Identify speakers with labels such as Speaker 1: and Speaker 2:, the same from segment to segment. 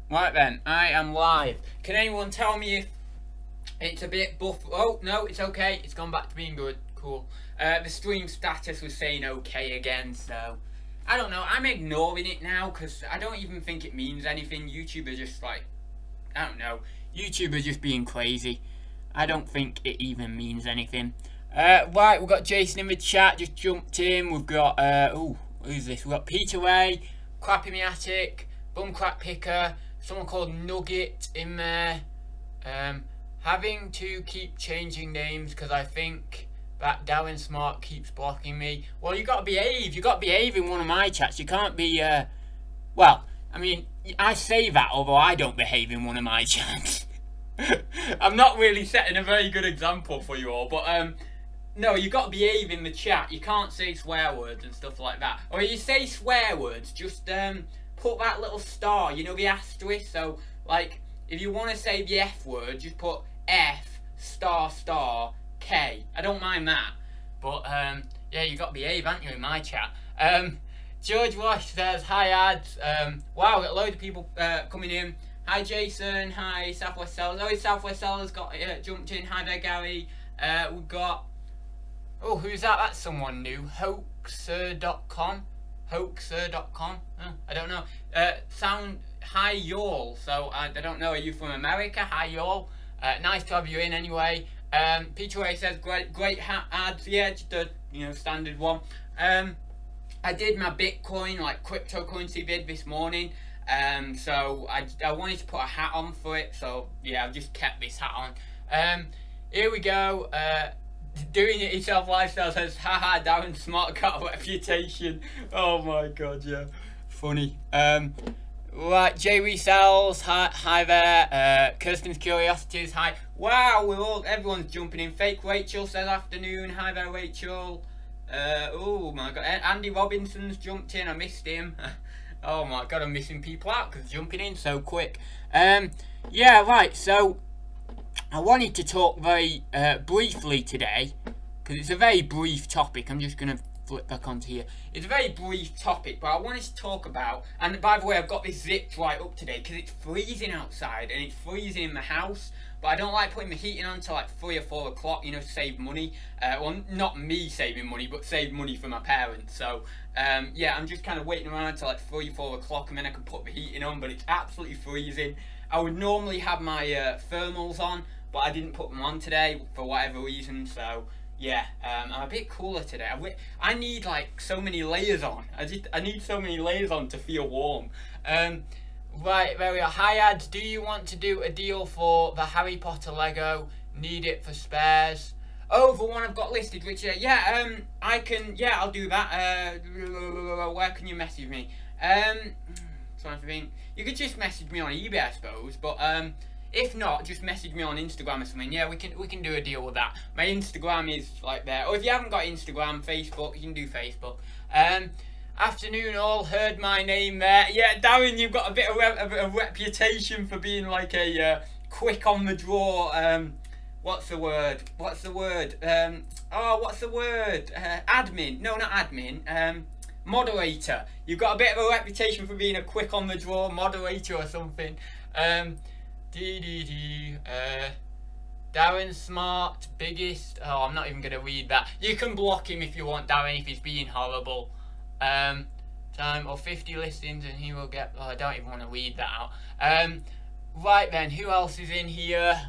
Speaker 1: Right then, I am live. Can anyone tell me if it's a bit buff? Oh, no, it's okay. It's gone back to being good. Cool. The stream status was saying okay again, so I don't know. I'm ignoring it now because I don't even think it means anything. YouTube are just like, I don't know. YouTube are just being crazy. I don't think it even means anything. Right, we've got Jason in the chat, just jumped in. We've got, who's this? We've got Peter Ray, Crap in the Attic, Bum Crap Picker, someone called Nugget in there. Having to keep changing names because I think that Darren Smart keeps blocking me. Well, you got to behave. You got to behave in one of my chats. You can't be, well, I mean, I say that, although I don't behave in one of my chats. I'm not really setting a very good example for you all, but, no, you got to behave in the chat. You can't say swear words and stuff like that. Or if you say swear words, just put that little star, you know, the asterisk. So, like, if you want to say the F word, just put F star star K. I don't mind that. But, yeah, you got to behave, haven't you, in my chat. George Wash says, hi, ads. Wow, got a load of people coming in. Hi, Jason. Hi, Southwest Sellers. Oh, Southwest Sellers got jumped in. Hi there, Gary. We've got... Oh, who's that? That's someone new. Hoaxer.com. Hoaxer.com. Oh, I don't know. Sound... Hi, y'all. So, I don't know. Are you from America? Hi, y'all. Nice to have you in anyway. Peter Ray says, great ads. Yeah, just a, standard one. I did my Bitcoin, like, cryptocurrency vid this morning. So, I wanted to put a hat on for it. So, yeah, I've just kept this hat on. Here we go. Doing it yourself lifestyle says, haha, Darren Smart got a reputation. Oh my god, yeah. Funny. Right, Jay Resells, hi there. Kirsten's Curiosities, hi. Wow, everyone's jumping in. Fake Rachel says afternoon. Hi there, Rachel. Oh my god, Andy Robinson's jumped in. I missed him. Oh my god, I'm missing people out because jumping in so quick. Yeah, right, so I wanted to talk very briefly today, because it's a very brief topic. I'm just going to flip back onto here. It's a very brief topic, but I wanted to talk about, and by the way, I've got this zipped right up today, because it's freezing outside, and it's freezing in the house, but I don't like putting the heating on until like 3 or 4 o'clock, to save money. Well, not me saving money, but save money for my parents. So, yeah, I'm just kind of waiting around until like 3 or 4 o'clock, and then I can put the heating on, but it's absolutely freezing. I would normally have my thermals on, but I didn't put them on today for whatever reason, so yeah, I'm a bit cooler today. I need like so many layers on. I need so many layers on to feel warm. Right, there we are. Hi ads, do you want to do a deal for the Harry Potter Lego? Need it for spares? Oh, the one I've got listed, which yeah, I can, yeah, I'll do that. Where can you message me? Trying to think. You could just message me on eBay, I suppose, but if not, just message me on Instagram or something. Yeah, we can do a deal with that. My Instagram is like there. Or if you haven't got Instagram, Facebook, you can do Facebook. Afternoon all, heard my name there. Yeah, Darren, you've got a bit of a reputation for being like a quick on the draw. What's the word? What's the word? Admin? No, not admin. Moderator. You've got a bit of a reputation for being a quick on the draw moderator or something. Darren Smart, biggest. Oh, I'm not even gonna read that. You can block him if you want, Darren, if he's being horrible. Time or 50 listings and he will get. Oh, I don't even want to read that out. Right then, who else is in here?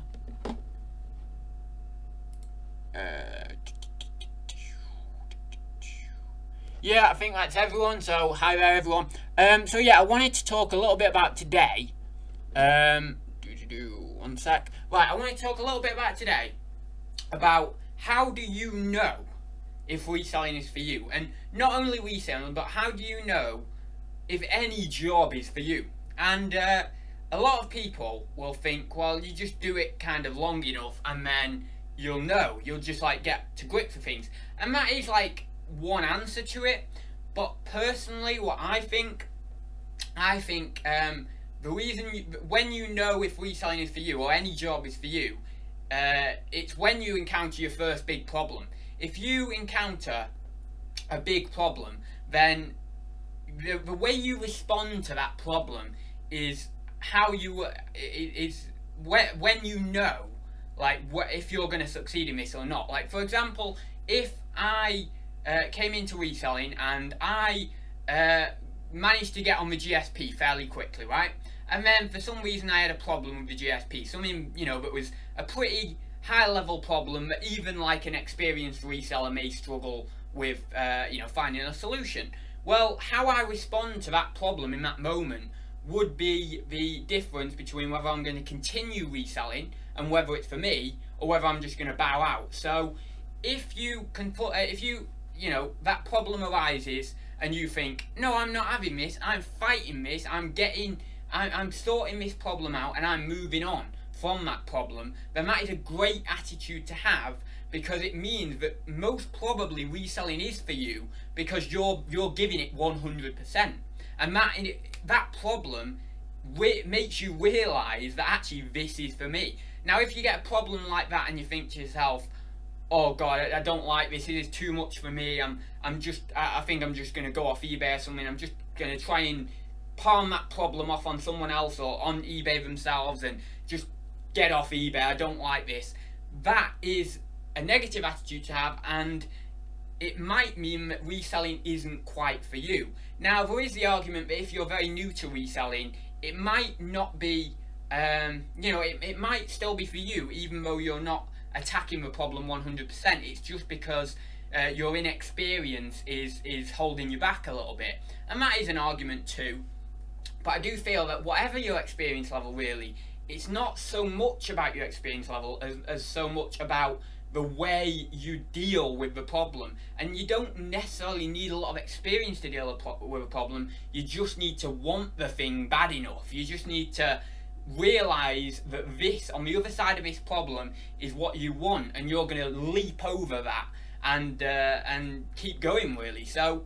Speaker 1: Yeah, I think that's everyone, so hi there everyone. So yeah, I wanted to talk a little bit about today. One sec. Right, I want to talk a little bit about today, about how do you know if reselling is for you? And not only reselling, but how do you know if any job is for you? And a lot of people will think, well, you just do it kind of long enough and then you'll know. You'll just like get to grips with things. And that is like one answer to it, but personally what I think the reason when you know if reselling is for you or any job is for you, it's when you encounter your first big problem. If you encounter a big problem, then the way you respond to that problem is how you is when you know, like, if you're going to succeed in this or not. Like, for example, if I came into reselling and I managed to get on the GSP fairly quickly, right? And then for some reason I had a problem with the GSP, something, you know, that was a pretty high level problem that even like an experienced reseller may struggle with, you know, finding a solution. Well, how I respond to that problem in that moment would be the difference between whether I'm going to continue reselling and whether it's for me, or whether I'm just going to bow out. So if you can put, you know, that problem arises and you think, no, I'm not having this, I'm fighting this, I'm sorting this problem out and I'm moving on from that problem, then that is a great attitude to have, because it means that most probably reselling is for you, because you're giving it 100%, and that problem makes you realise that actually this is for me. Now, if you get a problem like that and you think to yourself, oh god, I don't like this, it is too much for me, I think I'm just going to go off eBay or something, I'm just going to try and palm that problem off on someone else or on eBay themselves and just get off eBay, I don't like this. That is a negative attitude to have, and it might mean that reselling isn't quite for you. Now, there is the argument that if you're very new to reselling, it might not be, you know, it might still be for you, even though you're not attacking the problem 100%. It's just because your inexperience is holding you back a little bit, and that is an argument too. But I do feel that whatever your experience level, really, it's not so much about your experience level as so much about the way you deal with the problem. And you don't necessarily need a lot of experience to deal with a problem, you just need to want the thing bad enough. You just need to realise that this, on the other side of this problem, is what you want, and you're going to leap over that and keep going, really. So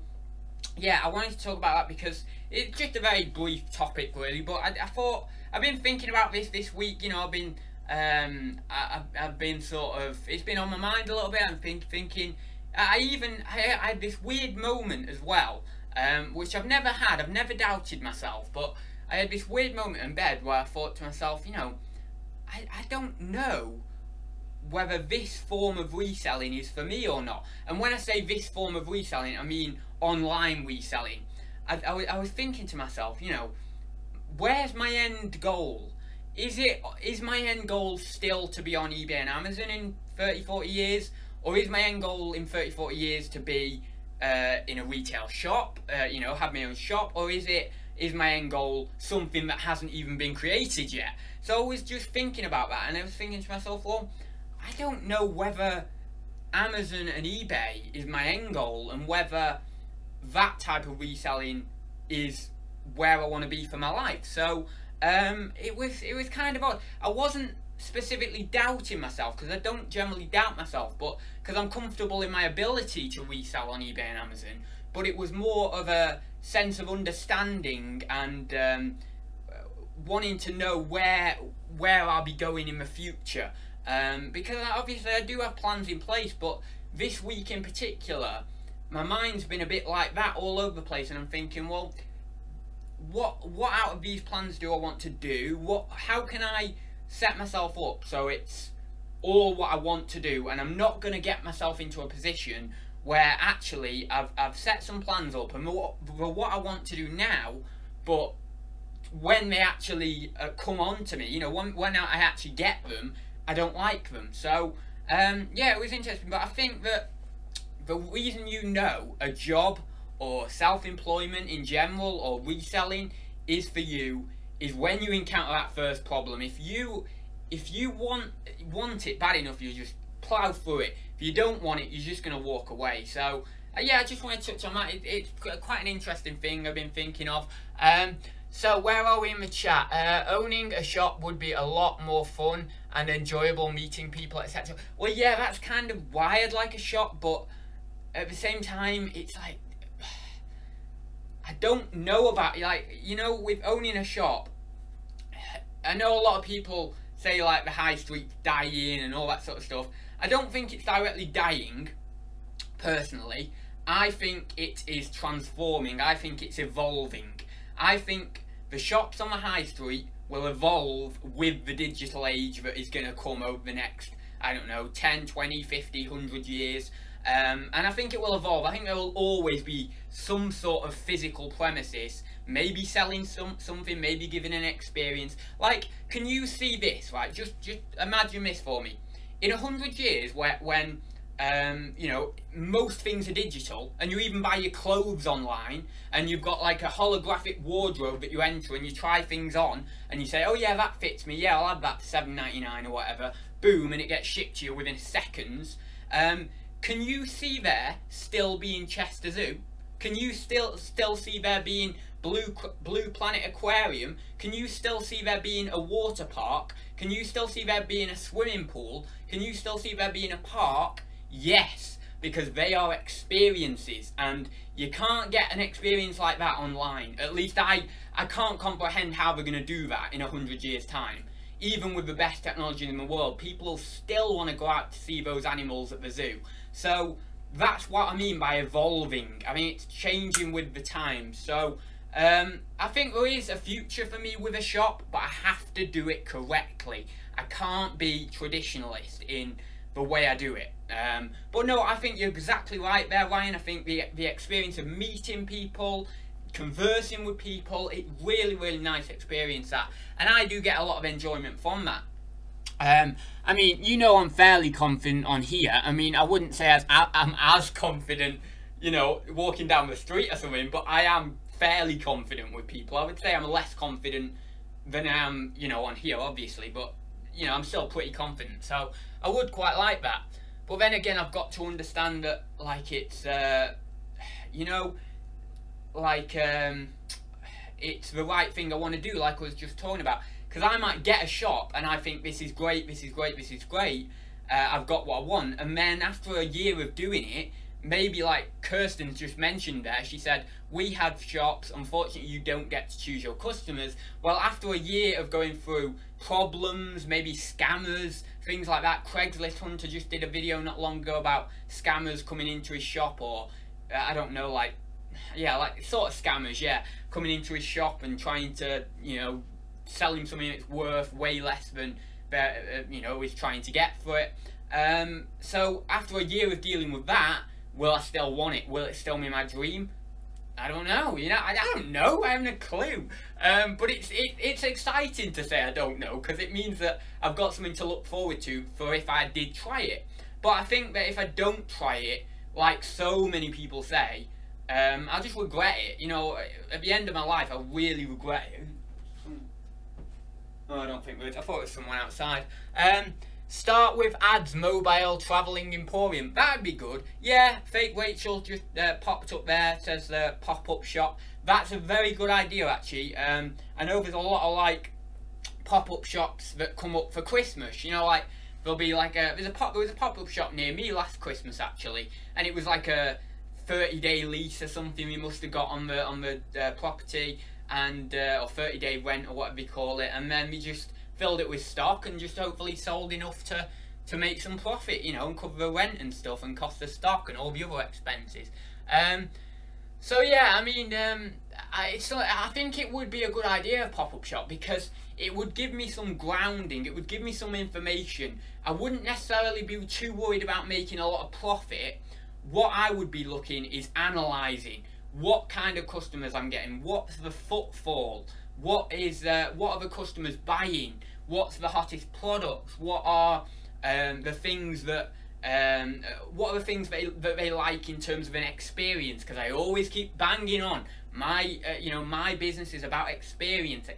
Speaker 1: yeah, I wanted to talk about that because it's just a very brief topic, really, but I thought, I've been thinking about this week, you know, I've been sort of, it's been on my mind a little bit. I'm thinking, I had this weird moment as well, which I've never had, I've never doubted myself, but I had this weird moment in bed where I thought to myself, you know, I don't know whether this form of reselling is for me or not. And when I say this form of reselling, I mean online reselling. I was thinking to myself, you know, where's my end goal? Is my end goal still to be on eBay and Amazon in 30-40 years? Or is my end goal in 30-40 years to be in a retail shop, you know, have my own shop? Or is my end goal something that hasn't even been created yet? So I was just thinking about that, and I was thinking to myself, well, I don't know whether Amazon and eBay is my end goal, and whether that type of reselling is where I want to be for my life. So it was kind of odd. I wasn't specifically doubting myself, because I don't generally doubt myself, but because I'm comfortable in my ability to resell on eBay and Amazon. But it was more of a sense of understanding and wanting to know where I'll be going in the future. Because obviously I do have plans in place, but this week in particular, my mind's been a bit like that, all over the place, and I'm thinking, well, what out of these plans do I want to do? How can I set myself up so it's all what I want to do, and I'm not going to get myself into a position where actually I've set some plans up and what I want to do now, but when they actually come on to me, you know, when I actually get them, I don't like them. So yeah, it was interesting, but I think that the reason, you know, a job or self-employment in general or reselling is for you is when you encounter that first problem. If you want it bad enough, you just plow through it. If you don't want it, you're just going to walk away. So yeah, I just want to touch on that. It's quite an interesting thing I've been thinking of. So where are we in the chat? Owning a shop would be a lot more fun and enjoyable, meeting people, etc. Well, yeah, that's kind of why I'd like a shop, but at the same time, it's like, I don't know about, like, you know, with owning a shop, I know a lot of people say, like, the high street's dying and all that sort of stuff. I don't think it's directly dying, personally. I think it is transforming. I think it's evolving. I think the shops on the high street will evolve with the digital age that is going to come over the next, I don't know, 10, 20, 50, 100 years. And I think it will evolve. I think there will always be some sort of physical premises, maybe selling something, maybe giving an experience. Like, can you see this, right? Just imagine this for me. In 100 years, when you know, most things are digital, and you even buy your clothes online, and you've got like a holographic wardrobe that you enter and you try things on, and you say, oh yeah, that fits me, yeah, I'll add that to $7.99 or whatever, boom, and it gets shipped to you within seconds. Can you see there still being Chester Zoo? Can you still see there being Blue Planet Aquarium? Can you still see there being a water park? Can you still see there being a swimming pool? Can you still see there being a park? Yes, because they are experiences, and you can't get an experience like that online. At least I can't comprehend how they're going to do that in 100 years' time. Even with the best technology in the world, people still want to go out to see those animals at the zoo. So that's what I mean by evolving. I mean, it's changing with the times. So I think there is a future for me with a shop, but I have to do it correctly. I can't be traditionalist in the way I do it. But no, I think you're exactly right there, Ryan. I think the experience of meeting people, conversing with people, it's really nice experience that, and I do get a lot of enjoyment from that. I mean, you know, I'm fairly confident on here. I mean, I wouldn't say I'm as confident, you know, walking down the street or something, but I am fairly confident with people. I would say I'm less confident than I am, you know, on here, obviously, but you know, I'm still pretty confident, so I would quite like that. But then again, I've got to understand that, like, it's you know, like it's the right thing I want to do, like I was just talking about. Because I might get a shop and I think this is great, this is great, this is great, I've got what I want, and then after a year of doing it, maybe like Kirsten's just mentioned there, she said, we have shops, unfortunately you don't get to choose your customers. Well, after a year of going through problems, maybe scammers, things like that, Craigslist Hunter just did a video not long ago about scammers coming into his shop, or I don't know, like, yeah, like sort of scammers, yeah, coming into his shop and trying to, you know, sell him something that's worth way less than, you know, he's trying to get for it. So after a year of dealing with that, will I still want it? Will it still be my dream? I don't know, you know, I don't know, I haven't a clue. But it's exciting to say I don't know, because it means that I've got something to look forward to for if I did try it. But I think that if I don't try it, like so many people say, I'll just regret it. You know, at the end of my life, I'll really regret it. Oh, I don't think there is. I thought it was someone outside. Start with ads, mobile, travelling emporium. That'd be good. Yeah, Fake Rachel just popped up there, says pop-up shop. That's a very good idea, actually. I know there's a lot of, like, pop-up shops that come up for Christmas. You know, like, there'll be, like, there was a pop-up shop near me last Christmas, actually. And it was, like, a 30-day lease or something we must have got on the property, and or 30-day rent or whatever you call it, and then we just filled it with stock and just hopefully sold enough to make some profit, you know, and cover the rent and stuff and cost of stock and all the other expenses. So yeah, I mean, I think it would be a good idea, a pop-up shop, because it would give me some grounding, it would give me some information. I wouldn't necessarily be too worried about making a lot of profit. What I would be looking is analysing what kind of customers I'm getting, what's the footfall, what are the customers buying, what's the hottest products, what are the things that they like in terms of an experience, because I always keep banging on my you know, my business is about experience.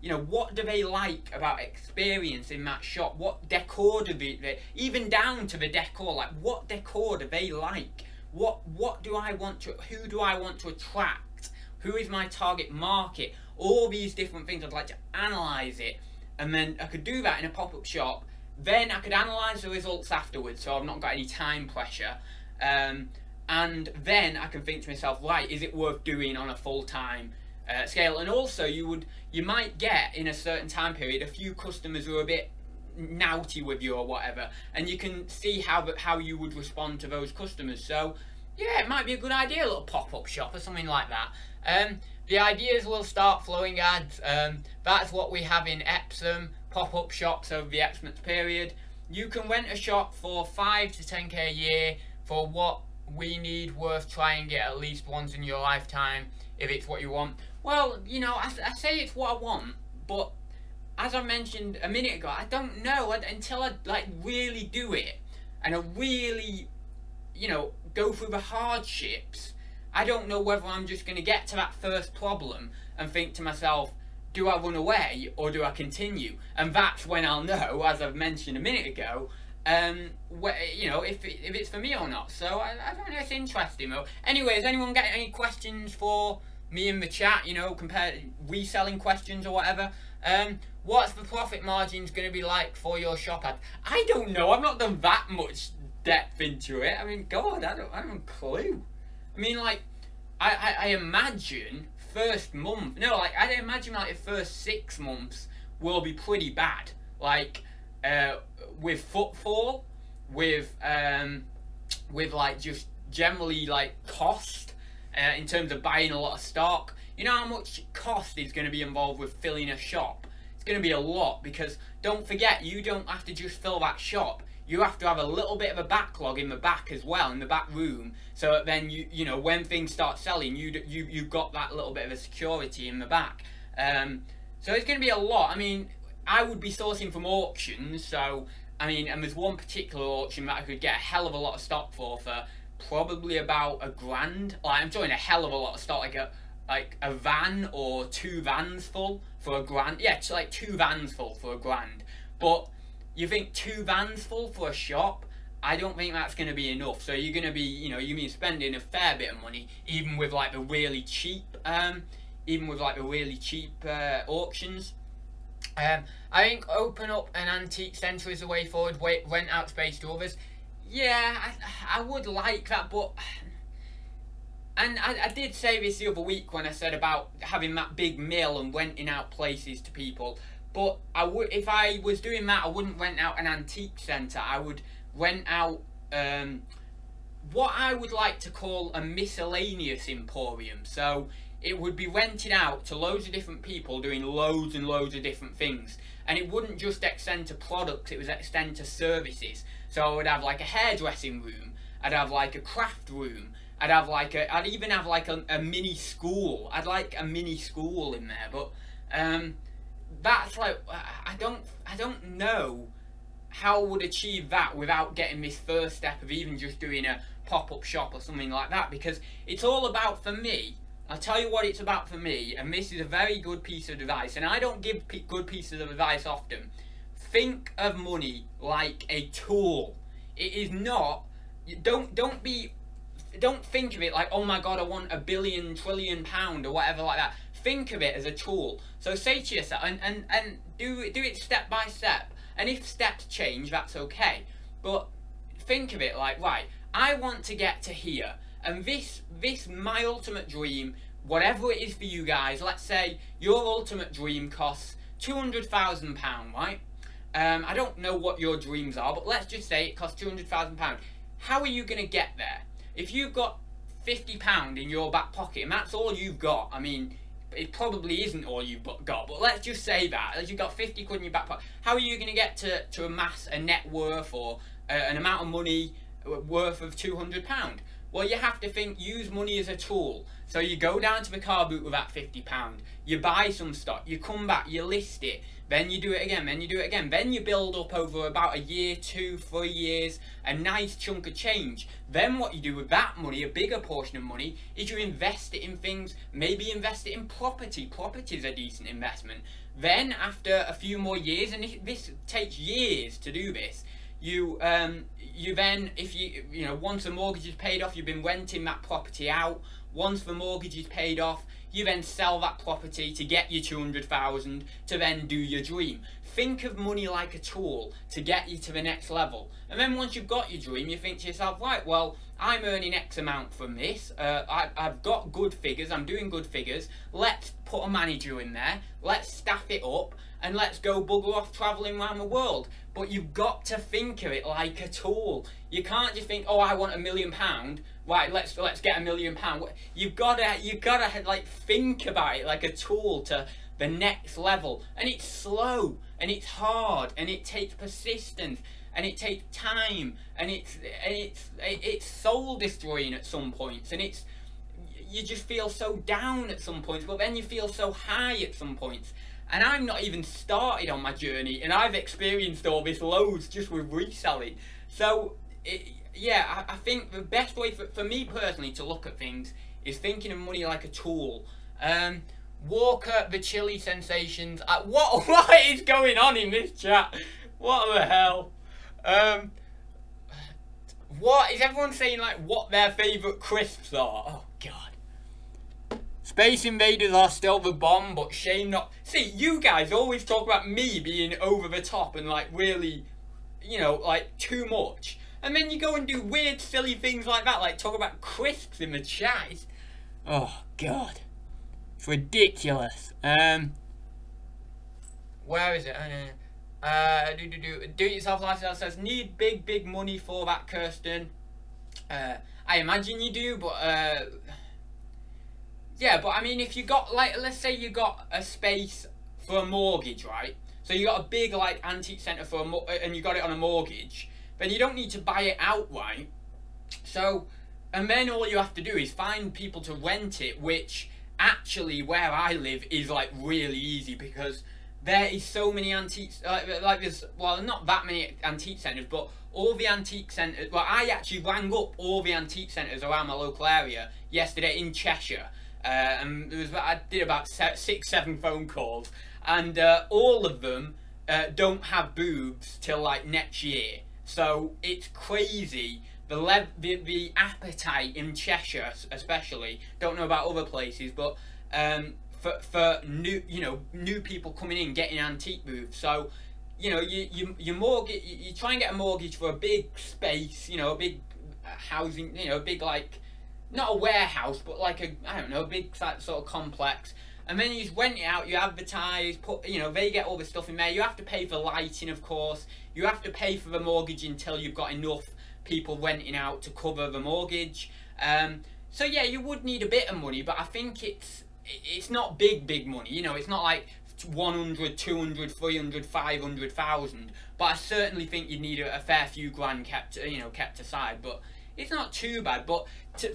Speaker 1: You know, what do they like about experience in that shop? What decor do they even down to the decor, like what decor do they like? What do I want to, who do I want to attract? Who is my target market? All these different things, I'd like to analyse it, and then I could do that in a pop-up shop. Then I could analyse the results afterwards, so I've not got any time pressure. And then I can think to myself, right, is it worth doing on a full-time scale? And also, you might get in a certain time period a few customers who are a bit naughty with you or whatever, and you can see how you would respond to those customers. So yeah, it might be a good idea, a little pop-up shop or something like that. The ideas will start flowing, ads. That's what we have in Epsom, pop-up shops over the Xmas period. You can rent a shop for 5 to 10k a year for what we need, worth trying it at least once in your lifetime, if it's what you want. Well, you know, I say it's what I want, but as I mentioned a minute ago, I don't know until I like really do it and I really, you know, go through the hardships. I don't know whether I'm just going to get to that first problem and think to myself, do I run away or do I continue? And that's when I'll know, as I've mentioned a minute ago, you know, if it's for me or not. So I don't know, it's interesting though. Anyway, has anyone got any questions for me in the chat, you know, compared reselling questions or whatever? What's the profit margins going to be like for your shop ad? I don't know. I've not done that much depth into it. I mean, God, I don't have a clue. I mean, like, I imagine first month, no, like, I imagine like the first 6 months will be pretty bad. Like, with footfall, with like just generally like cost, in terms of buying a lot of stock. You know how much cost is going to be involved with filling a shop? It's going to be a lot, because don't forget, you don't have to just fill that shop. You have to have a little bit of a backlog in the back as well, in the back room, so that then you know, when things start selling, you've got that little bit of a security in the back. So it's going to be a lot. I mean, I would be sourcing from auctions, so I mean, and there's one particular auction that I could get a hell of a lot of stock for probably about $1,000. Like, I'm talking a hell of a lot of stock, like a van or 2 vans full for $1,000. Yeah, it's like 2 vans full for $1,000. But you think 2 vans full for a shop? I don't think that's going to be enough. So you're going to be, you know, you're spending a fair bit of money, even with like the really cheap, auctions. I think open up an antique centre is the way forward. Rent out space to others. Yeah, I would like that, but. And I did say this the other week when I said about having that big mill and renting out places to people. But I would, if I was doing that, I wouldn't rent out an antique centre. I would rent out what I would like to call a miscellaneous emporium. So it would be rented out to loads of different people doing loads and loads of different things. And it wouldn't just extend to products, it would extend to services. So I would have like a hairdressing room, I'd have like a craft room, I'd even have like a mini school. I'd like a mini school in there, but that's like, I don't know how I would achieve that without getting this first step of even just doing a pop-up shop or something like that, because it's all about, for me, I'll tell you what it's about for me, and this is a very good piece of advice, and I don't give good pieces of advice often. Think of money like a tool. It is not, don't think of it like, oh my god, I want £1 billion, trillion pound or whatever like that. Think of it as a tool. So say to yourself, and do it step by step. And if steps change, that's okay. But think of it like, right, I want to get to here. And this my ultimate dream, whatever it is for you guys, let's say your ultimate dream costs £200,000, right? I don't know what your dreams are, but let's just say it costs £200,000. How are you going to get there? If you've got £50 in your back pocket, and that's all you've got, I mean, it probably isn't all you've got, but let's just say that, as you've got 50 quid in your back pocket, how are you going to get to amass a net worth or an amount of money worth of £200? Well, you have to use money as a tool. So you go down to the car boot with that £50, you buy some stock, you come back, you list it, then you do it again, then you do it again, then you build up over about a year, 2, 3 years, a nice chunk of change. Then what you do with that money, a bigger portion of money, is you invest it in things, maybe invest it in property. Property is a decent investment. Then after a few more years, and this takes years to do this, you then, if you know, once the mortgage is paid off, you've been renting that property out. Once the mortgage is paid off, you then sell that property to get your 200,000 to then do your dream. Think of money like a tool to get you to the next level. And then once you've got your dream, you think to yourself, right, well, I'm earning X amount from this. I've got good figures. I'm doing good figures. Let's put a manager in there. Let's staff it up. And let's go bugger off travelling around the world. But you've got to think of it like a tool. You can't just think, oh, I want £1 million. right, let's get £1 million. You've gotta like think about it like a tool to the next level, and it's slow and it's hard and it takes persistence and it takes time and it's soul destroying at some points, and you just feel so down at some points, but then you feel so high at some points. And I'm not even started on my journey, and I've experienced all this loads just with reselling. So yeah, I think the best way for me personally to look at things is thinking of money like a tool. Walker, the chili sensations. What is going on in this chat? What the hell? What is everyone saying, like, what their favourite crisps are? Oh god. Space Invaders are still the bomb, but shame not. See, you guys always talk about me being over the top and like really, you know, like too much. And then you go and do weird, silly things like that, like talk about crisps in the chat. Oh god. It's ridiculous. Where is it? Do it yourself lifestyle says need big money for that, Kirsten. I imagine you do, but yeah, but I mean, if you got, like, let's say you got a space for a mortgage, right? So you got a big like antique centre and you got it on a mortgage, then you don't need to buy it outright. So, and then all you have to do is find people to rent it, which actually where I live is like really easy, because there is so many antiques, like there's, well, not that many antique centres, but all the antique centres, well, I actually rang up all the antique centres around my local area yesterday in Cheshire, and there was, I did about 6-7 phone calls, and all of them don't have booths till like next year. So it's crazy, the appetite in Cheshire especially, don't know about other places, but for new, you know, new people coming in getting antique booths. So, you know, you mortgage, you try and get a mortgage for a big space, you know, a big housing, you know, a big, like, not a warehouse, but like a, I don't know, a big sort of complex. And then you just rent it out, you advertise, put, you know, they get all the stuff in there. You have to pay for lighting, of course. You have to pay for the mortgage until you've got enough people renting out to cover the mortgage. So yeah, you would need a bit of money, but I think it's not big money. You know, it's not like 100, 200, 300, 500,000. But I certainly think you need a fair few grand kept aside. But it's not too bad. But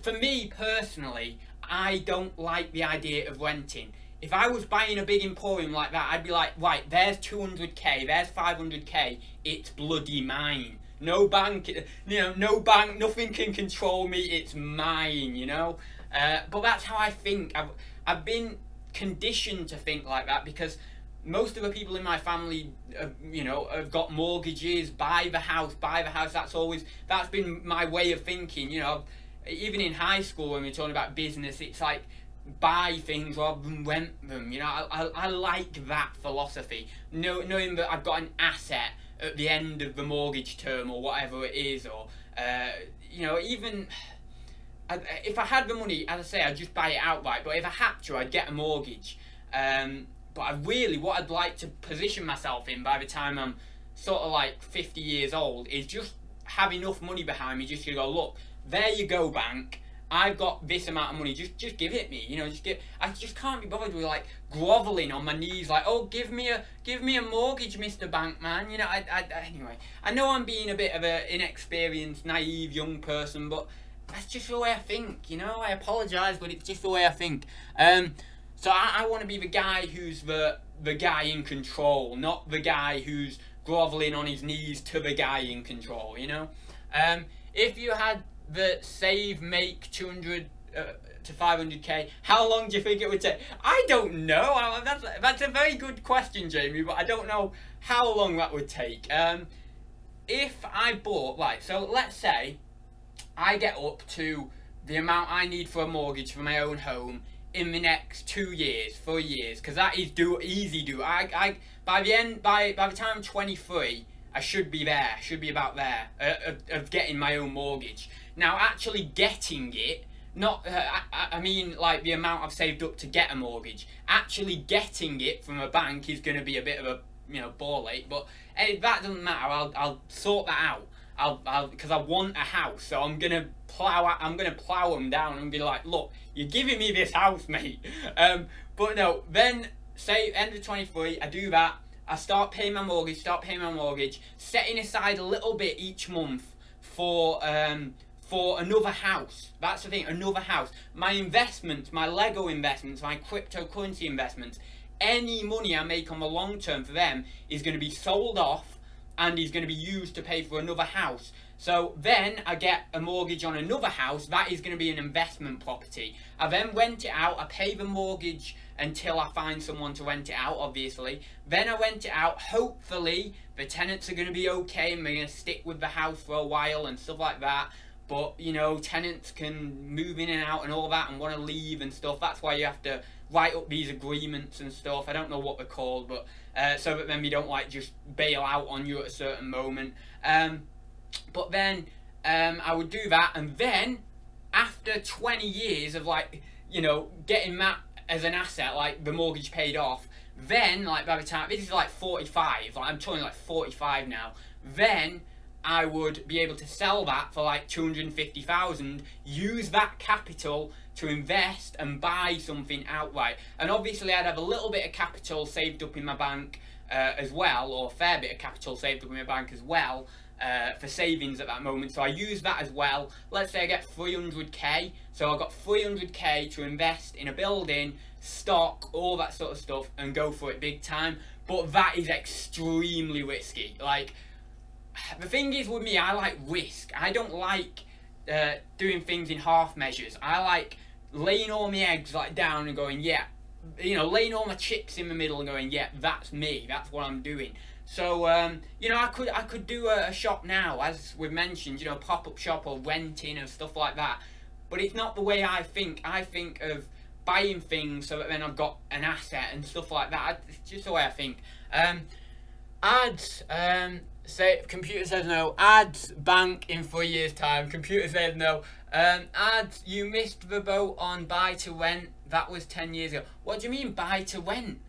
Speaker 1: for me personally, I don't like the idea of renting. If I was buying a big emporium like that, I'd be like, right, there's 200k, there's 500k, it's bloody mine. No bank, you know, no bank, nothing can control me, it's mine, you know. But that's how I think. I've been conditioned to think like that, because most of the people in my family, you know, have got mortgages, buy the house. That's been my way of thinking, you know. Even in high school, when we're talking about business, it's like buy things rather than rent them. You know, I like that philosophy. Knowing that I've got an asset at the end of the mortgage term or whatever it is, or you know, even if I had the money, as I say, I'd just buy it outright. But if I had to, I'd get a mortgage. But what I'd like to position myself in by the time I'm sort of like 50 years old is just have enough money behind me just to go, look, there you go, bank, I've got this amount of money, just give it me, you know, I just can't be bothered with like grovelling on my knees like, oh, give me a mortgage, Mr. Bankman, you know. Anyway, I know I'm being a bit of an inexperienced, naive young person, but that's just the way I think, you know. I apologise, but it's just the way I think. So I want to be the guy who's the guy in control, not the guy who's grovelling on his knees to the guy in control, you know. If you had the make 200 to 500k, how long do you think it would take? I don't know. That's a very good question, Jamie, but I don't know how long that would take. If I bought, right, so let's say I get up to the amount I need for a mortgage for my own home in the next 2 years, 3 years, because that is easy. By the time I'm 23, I should be about there, of getting my own mortgage. Now, actually getting it, not, I mean, like, the amount I've saved up to get a mortgage, actually getting it from a bank is going to be a bit of a, you know, ball ache, but that doesn't matter. I'll sort that out. because I want a house, so I'm gonna plow them down and be like, look, you're giving me this house, mate. But no, then say end of 23, I do that. I start paying my mortgage, setting aside a little bit each month for another house. That's the thing, another house. My investments, my Lego investments, my cryptocurrency investments, any money I make on the long term for them is going to be sold off and is going to be used to pay for another house. So then I get a mortgage on another house. That is going to be an investment property. I then rent it out. I pay the mortgage until I find someone to rent it out, obviously. Then I rent it out. Hopefully the tenants are going to be okay and they're going to stick with the house for a while and stuff like that. But, you know, tenants can move in and out and all that and want to leave and stuff. That's why you have to write up these agreements and stuff. I don't know what they're called, but so that then we don't like just bail out on you at a certain moment. But then I would do that, and then after 20 years of, like, you know, getting that as an asset, like the mortgage paid off, then, like, by the time this is like 45, like I'm talking like 45 now, then I would be able to sell that for like 250,000, use that capital to invest and buy something outright. And obviously I'd have a little bit of capital saved up in my bank as well, or a fair bit of capital saved up in my bank as well, for savings at that moment. So I use that as well. Let's say I get 300k, so I've got 300k to invest in a building, stock, all that sort of stuff, and go for it big time. But that is extremely risky. Like, the thing is with me, I like risk. I don't like doing things in half measures. I like laying all my eggs like down and going, yeah, you know, laying all my chips in the middle and going, yeah, that's me, that's what I'm doing. So you know, I could do a shop now, as we've mentioned, you know, pop-up shop or renting and stuff like that. But it's not the way I think. I think of buying things so that then I've got an asset and stuff like that. It's just the way I think. Ads. Say computer says no. Ads bank in 3 years time. Computer says no. Ads, you missed the boat on buy to rent. That was 10 years ago. What do you mean buy to rent?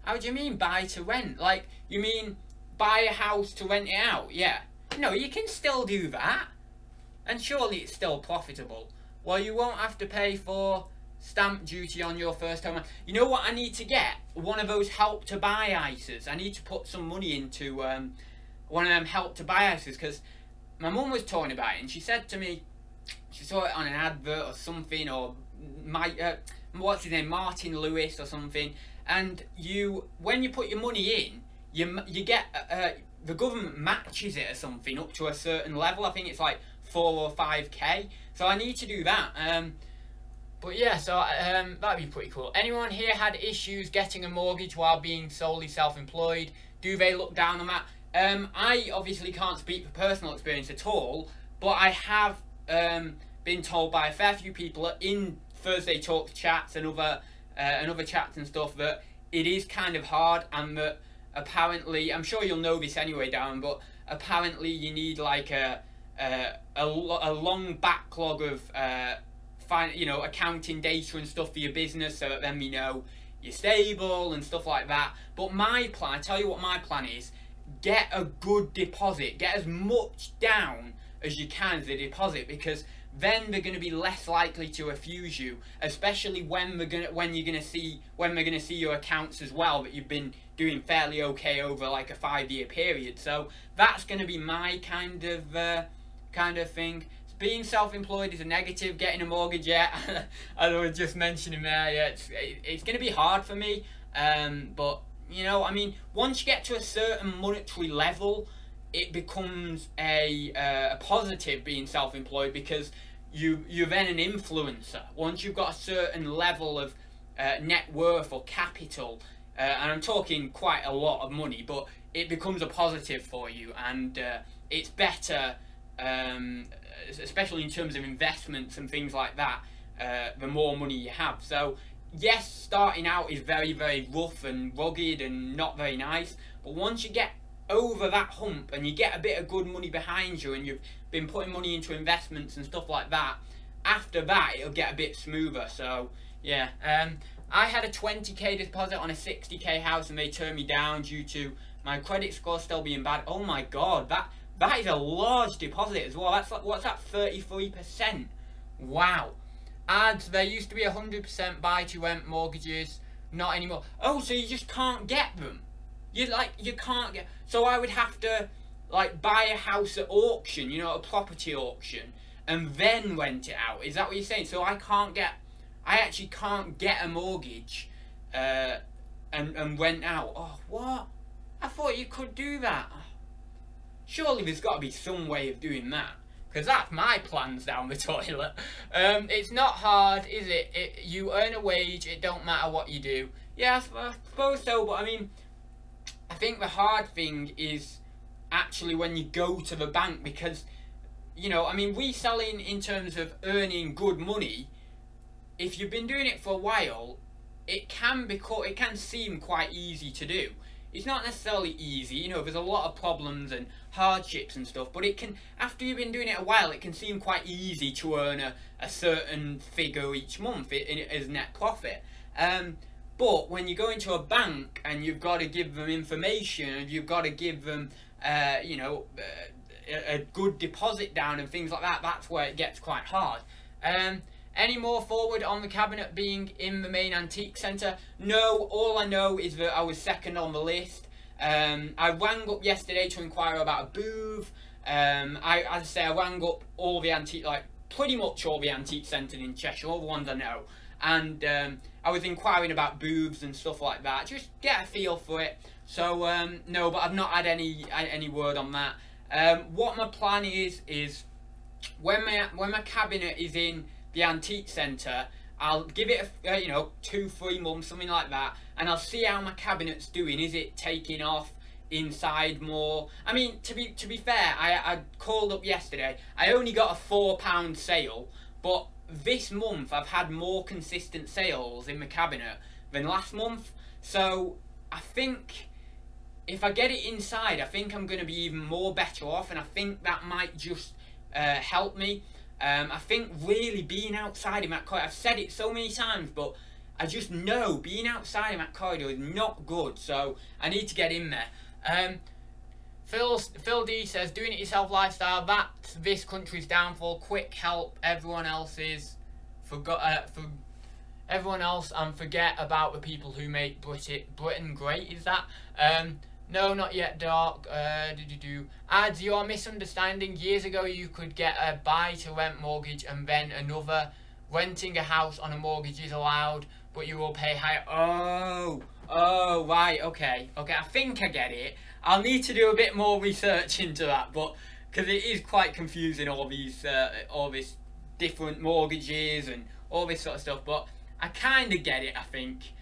Speaker 1: How do you mean buy to rent? Like, you mean buy a house to rent it out? Yeah. No, you can still do that. And surely it's still profitable. Well, you won't have to pay for stamp duty on your first home. You know what I need to get? One of those help to buy ISAs. I need to put some money into one of them help to buy ISAs, because my mum was talking about it and she said to me, she saw it on an advert or something, or what's his name, Martin Lewis or something, and when you put your money in, you get the government matches it or something up to a certain level. I think it's like 4 or 5k. So I need to do that. But yeah, so that'd be pretty cool. Anyone here had issues getting a mortgage while being solely self-employed? Do they look down on that? I obviously can't speak for personal experience at all, but I have been told by a fair few people in Thursday Talks chats and other chats and stuff that it is kind of hard, and that apparently, I'm sure you'll know this anyway, Darren, but apparently you need like a long backlog of you know, accounting data and stuff for your business, so that then we know you're stable and stuff like that. But my plan, I tell you what my plan is: get a good deposit, get as much down as you can as a deposit, because then they're going to be less likely to refuse you, especially when they're going to see your accounts as well, that you've been doing fairly okay over like a 5-year period. So that's going to be my kind of thing. Being self-employed is a negative. Getting a mortgage, yeah, as I was just mentioning there, yeah, it's going to be hard for me. But you know, I mean, once you get to a certain monetary level, it becomes a positive being self-employed, because you're then an influencer. Once you've got a certain level of net worth or capital, and I'm talking quite a lot of money, but it becomes a positive for you, and it's better, especially in terms of investments and things like that, the more money you have. So yes, starting out is very, very rough and rugged and not very nice, but once you get over that hump and you get a bit of good money behind you and you've been putting money into investments and stuff like that, after that it'll get a bit smoother. So yeah, I had a 20k deposit on a 60k house and they turned me down due to my credit score still being bad. Oh my god, that is a large deposit as well. That's like, what's that, 33%? Wow. Ads, there used to be 100% buy-to-rent mortgages, not anymore. Oh, so you just can't get them? You can't get... So I would have to, like, buy a house at auction, you know, a property auction, and then rent it out. Is that what you're saying? So I actually can't get a mortgage and rent out. Oh, what? I thought you could do that. Surely there's got to be some way of doing that. Because that's my plans down the toilet. It's not hard, is it? You earn a wage, it don't matter what you do. Yeah, I suppose so, but I mean, I think the hard thing is actually when you go to the bank, because, you know, I mean, reselling in terms of earning good money, if you've been doing it for a while, it can seem quite easy to do. It's not necessarily easy, you know, there's a lot of problems and hardships and stuff, but it can, after you've been doing it a while, it can seem quite easy to earn a certain figure each month as net profit. But when you go into a bank and you've got to give them information, and you've got to give them, you know, a good deposit down and things like that, that's where it gets quite hard. Any more forward on the cabinet being in the main antique centre? No, all I know is that I was second on the list. I rang up yesterday to inquire about a booth. As I say, I rang up all the antique, like pretty much all the antique centres in Cheshire, all the ones I know. And I was inquiring about booths and stuff like that, just get a feel for it. So no, but I've not had any word on that. What my plan is when my cabinet is in the antique centre, I'll give it a, you know, 2-3 months, something like that, and I'll see how my cabinet's doing. Is it taking off inside more? I mean, to be fair, I called up yesterday. I only got a £4 sale, but this month I've had more consistent sales in my cabinet than last month. So I think if I get it inside, I think I'm going to be even more better off, and I think that might just help me. I think really being outside in that corridor, I've said it so many times, but I just know being outside in that corridor is not good, so I need to get in there. Phil D says, doing it yourself lifestyle, that's this country's downfall. Quick help everyone else's, everyone else, and forget about the people who make Britain great. Is that? No, not yet, Doc. Ads, you are misunderstanding. Years ago, you could get a buy-to-rent mortgage and then another. Renting a house on a mortgage is allowed, but you will pay higher. Oh, right, okay. I think I get it. I'll need to do a bit more research into that, but because it is quite confusing, all this different mortgages and all this sort of stuff. But I kind of get it, I think.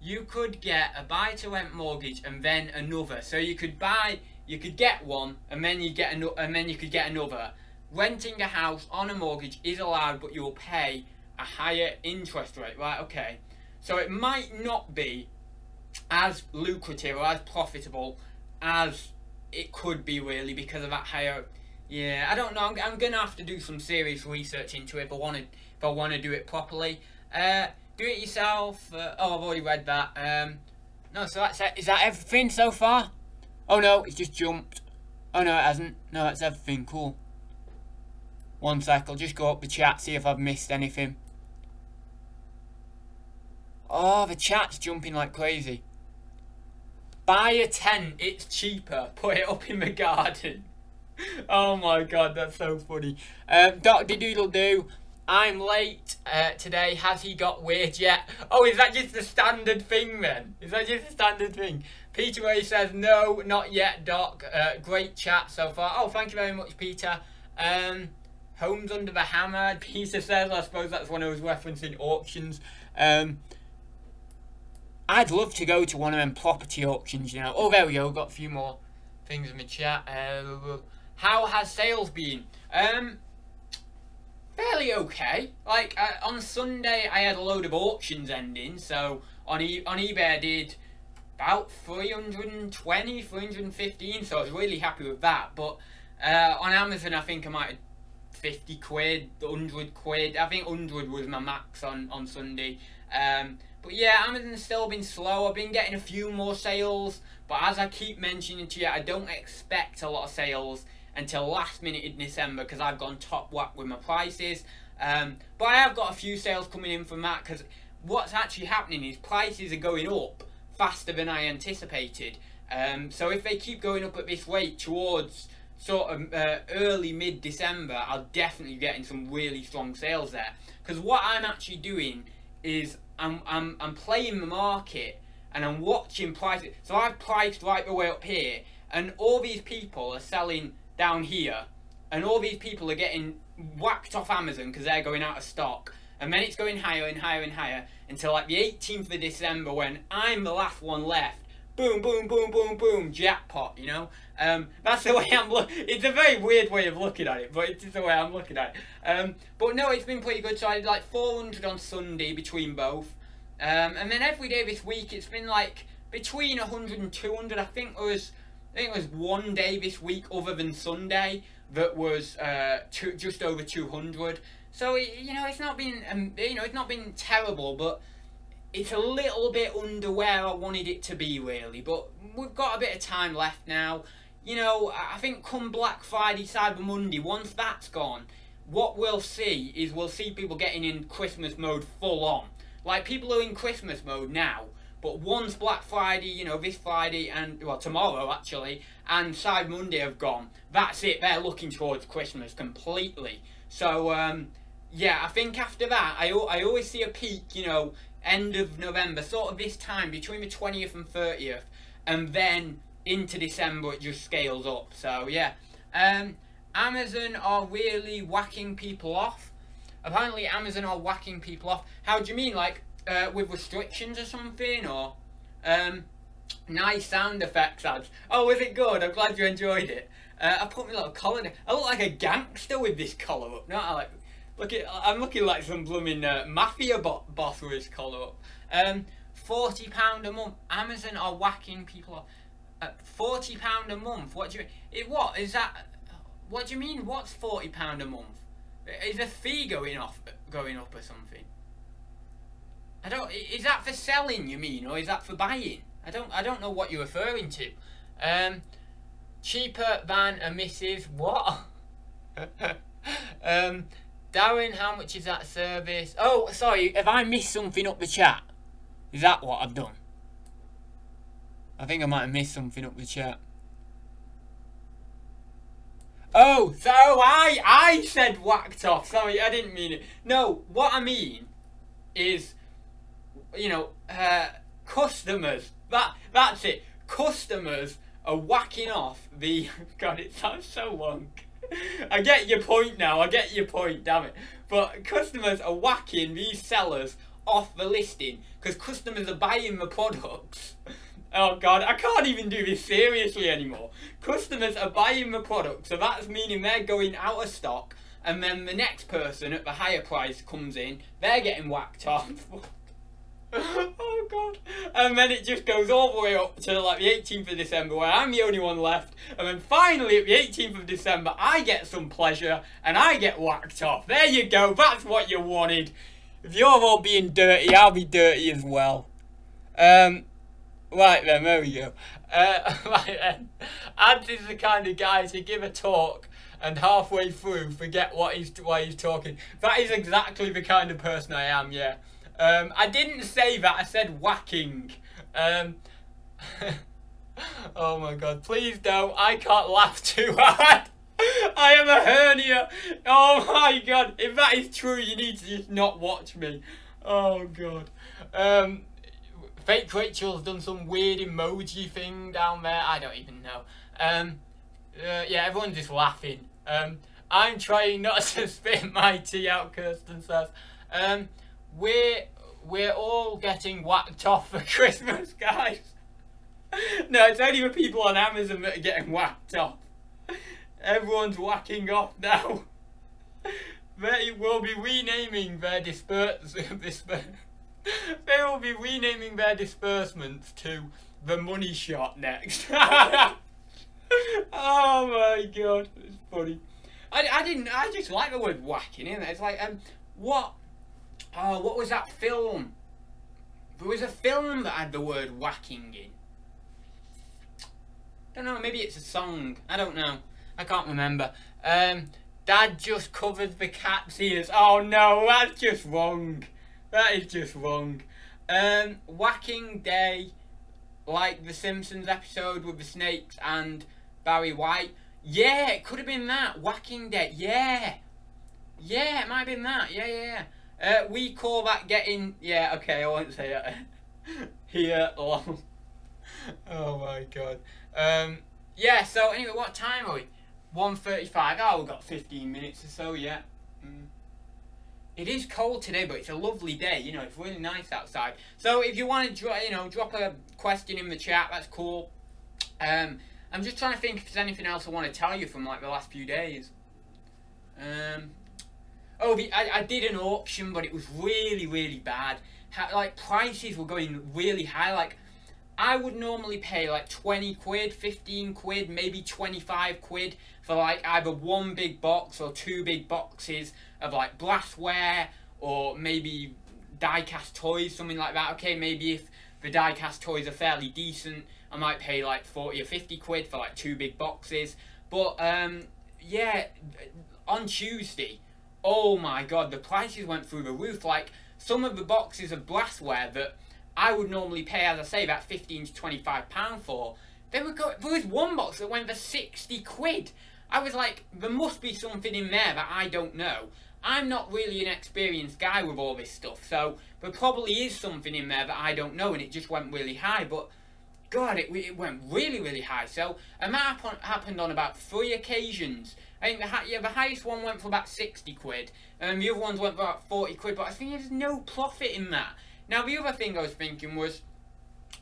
Speaker 1: You could get a buy-to-rent mortgage and then another. So you could get one, and then you could get another. Renting a house on a mortgage is allowed, but you'll pay a higher interest rate. Right? Okay. So it might not be as lucrative or as profitable as it could be, really, because of that higher. Yeah, I don't know. I'm gonna have to do some serious research into it if I want to do it properly. Do it yourself. Oh, I've already read that. No, so that's it. Is that everything so far? Oh no, it's just jumped. Oh no, it hasn't. No, that's everything. Cool. One sec, I'll just go up the chat, see if I've missed anything. Oh, the chat's jumping like crazy. Buy a tent, it's cheaper. Put it up in the garden. Oh my god, that's so funny. Dr. Doodle Doo. I'm late today. Has he got weird yet? Oh, is that just the standard thing then? Is that just the standard thing? Peter Ray says, no, not yet, Doc. Great chat so far. Oh, thank you very much, Peter. Homes Under the Hammer, Peter says. I suppose that's when I was referencing auctions. I'd love to go to one of them property auctions, you know. Oh, there we go. Got a few more things in the chat. How has sales been? Fairly okay. Like on Sunday I had a load of auctions ending, so on eBay I did about 320, 315, so I was really happy with that. But on Amazon I think I might have 50 quid, 100 quid. I think 100 was my max on Sunday. But yeah, Amazon's still been slow. I've been getting a few more sales, but as I keep mentioning to you, I don't expect a lot of sales until last minute in December because I've gone top whack with my prices. But I have got a few sales coming in from that because what's actually happening is prices are going up faster than I anticipated. So if they keep going up at this rate towards sort of early mid-December, I'll definitely be getting some really strong sales there. Because what I'm actually doing is I'm playing the market and I'm watching prices. So I've priced right the way up here, and all these people are selling down here, and all these people are getting whacked off Amazon because they're going out of stock, and then it's going higher and higher and higher until like the 18th of December when I'm the last one left. Boom, boom, boom, boom, boom, jackpot, you know? That's the way I'm it's a very weird way of looking at it, but it's the way I'm looking at it. But no, it's been pretty good. So I did like 400 on Sunday between both. And then every day this week, it's been like between 100 and 200. I think it was one day this week other than Sunday that was just over 200. So, you know, it's not been, it's not been terrible, but it's a little bit under where I wanted it to be, really. But we've got a bit of time left now. You know, I think come Black Friday, Cyber Monday, once that's gone, what we'll see is we'll see people getting in Christmas mode full on. Like, people are in Christmas mode now, but once Black Friday, you know, this Friday and, well, tomorrow, actually, and Cyber Monday have gone, that's it. They're looking towards Christmas completely. So, yeah, I think after that, I always see a peak, you know, end of November, sort of this time, between the 20th and 30th, and then into December it just scales up. So, yeah. Amazon are really whacking people off. Apparently, Amazon are whacking people off. How do you mean, like, with restrictions or something, or, nice sound effects ads. Oh, was it good? I'm glad you enjoyed it. I put my little collar in. I look like a gangster with this collar up. No, I'm looking like some blooming mafia boss with his collar up. £40 a month. Amazon are whacking people off. £40 a month. What do you mean? What is that? What do you mean? What's £40 a month? Is a fee going up or something? I don't. Is that for selling? You mean, or is that for buying? I don't know what you're referring to. Cheaper than a Mrs. What? Darren, how much is that service? Oh, sorry, have I missed something up the chat? Is that what I've done? I think I might have missed something up the chat. Oh, so I said whacked off. Sorry, I didn't mean it. No, what I mean is, you know, customers. That's it. Customers are whacking off the... God, it sounds so long. I get your point now, I get your point, damn it. But customers are whacking these sellers off the listing because customers are buying the products. Oh God, I can't even do this seriously anymore. Customers are buying the product, so that's meaning they're going out of stock, and then the next person at the higher price comes in, they're getting whacked off. Oh God. And then it just goes all the way up to like the 18th of December where I'm the only one left, and then finally at the 18th of December I get some pleasure and I get whacked off. There you go, that's what you wanted. If you're all being dirty, I'll be dirty as well. Right then, there we go. Right then, Ads is the kind of guy to give a talk and halfway through forget why he's talking. That is exactly the kind of person I am, yeah. I didn't say that, I said whacking. Oh my God, please don't, I can't laugh too hard. I have a hernia. Oh my God, if that is true, you need to just not watch me. Oh God. Fake Rachel's done some weird emoji thing down there, I don't even know. Yeah, everyone's just laughing. I'm trying not to spit my tea out, Kirsten says. We're all getting whacked off for Christmas, guys. No, it's only the people on Amazon that are getting whacked off. Everyone's whacking off now. They will be renaming their they will be renaming their disbursements to the money shot next. Oh my God, it's funny. I just like the word whacking, isn't it? It's like what was that film there was a film that had the word whacking in. Don't know, maybe it's a song. I don't know. I can't remember. Dad just covered the cat's ears. Oh no, that's just wrong. That is just wrong. Whacking Day, like the Simpsons episode with the snakes and Barry White. Yeah, it could have been that. Whacking Day. Yeah. Yeah, it might have been that. Yeah. We call that getting... Yeah, okay, I won't say that. Here, long. Oh my god. Yeah, so anyway, what time are we? 1:35. Oh, we've got 15 minutes or so, yeah. It is cold today, but it's a lovely day. You know, it's really nice outside. So if you want to, drop a question in the chat, that's cool. I'm just trying to think if there's anything else I want to tell you from like the last few days. I did an auction, but it was really, really bad. Like, prices were going really high. Like, I would normally pay like 20 quid, 15 quid, maybe 25 quid for like either one big box or two big boxes of like glassware or maybe die-cast toys, something like that. Okay, maybe if the die-cast toys are fairly decent, I might pay like 40 or 50 quid for like two big boxes. But yeah, on Tuesday, oh my god, the prices went through the roof. Like, some of the boxes of glassware that I would normally pay, as I say, about £15 to £25 for, there was one box that went for 60 quid. I was like, there must be something in there that I don't know. I'm not really an experienced guy with all this stuff, so there probably is something in there that I don't know, and it just went really high. But god, it went really, really high. So, and that happened on about 3 occasions. I think the highest one went for about 60 quid, and the other ones went for about 40 quid, but I think there's no profit in that. Now, the other thing I was thinking was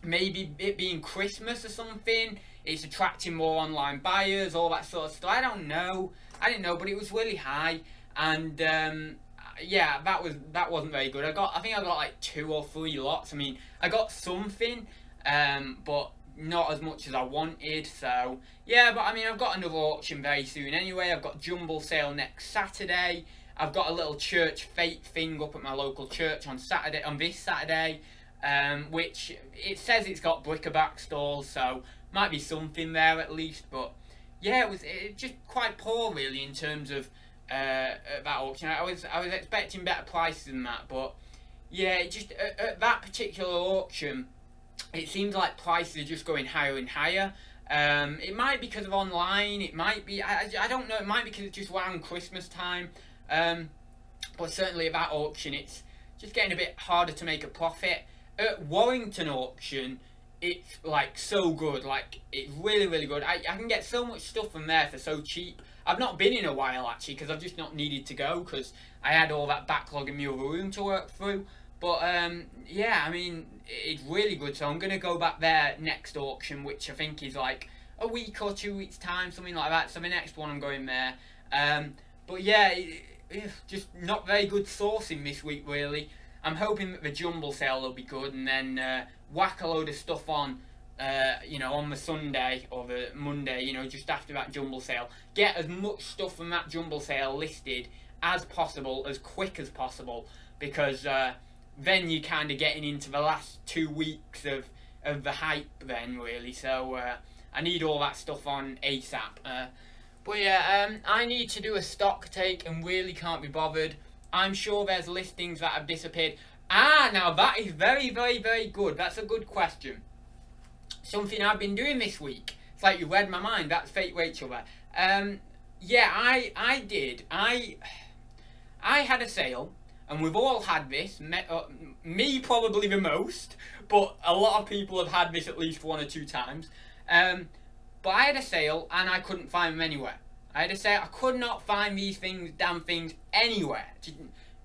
Speaker 1: maybe it being Christmas or something, it's attracting more online buyers, all that sort of stuff. I don't know. I didn't know, but it was really high, and yeah, that wasn't very good. I think I got like 2 or 3 lots. I mean, I got something, but not as much as I wanted. So yeah, but I mean, I've got another auction very soon anyway. I've got jumble sale next Saturday. I've got a little church fete thing up at my local church on this Saturday, which it says it's got bric-a-brac stalls, so might be something there at least. But yeah, it was just quite poor really in terms of that auction. I was expecting better prices than that, but yeah, it just at that particular auction, it seems like prices are just going higher and higher. It might be because of online. It might be I don't know. It might be because it's just around Christmas time. But certainly at that auction, it's just getting a bit harder to make a profit. At Warrington auction, it's like so good. Like, it's really, really good. I can get so much stuff from there for so cheap. I've not been in a while actually, because I've just not needed to go because I had all that backlog in my other room to work through. But yeah, I mean, it's really good. So I'm gonna go back there next auction, which I think is like a week or 2 weeks time, something like that. So the next one I'm going there. But yeah, just not very good sourcing this week really. I'm hoping that the jumble sale will be good, and then whack a load of stuff on, on the Sunday or the Monday, just after that jumble sale. Get as much stuff from that jumble sale listed as possible, as quick as possible, because then you're kind of getting into the last 2 weeks of the hype then really. So I need all that stuff on ASAP. But yeah, I need to do a stock take and really can't be bothered. I'm sure there's listings that have disappeared. Now that is very, very, very good. That's a good question. Something I've been doing this week. It's like you read my mind. That's fake Rachel there. Yeah, I did. I had a sale, and we've all had this. Me probably the most, but a lot of people have had this at least 1 or 2 times. But I had a sale and I couldn't find them anywhere. I had a sale, I could not find these damn things anywhere. Just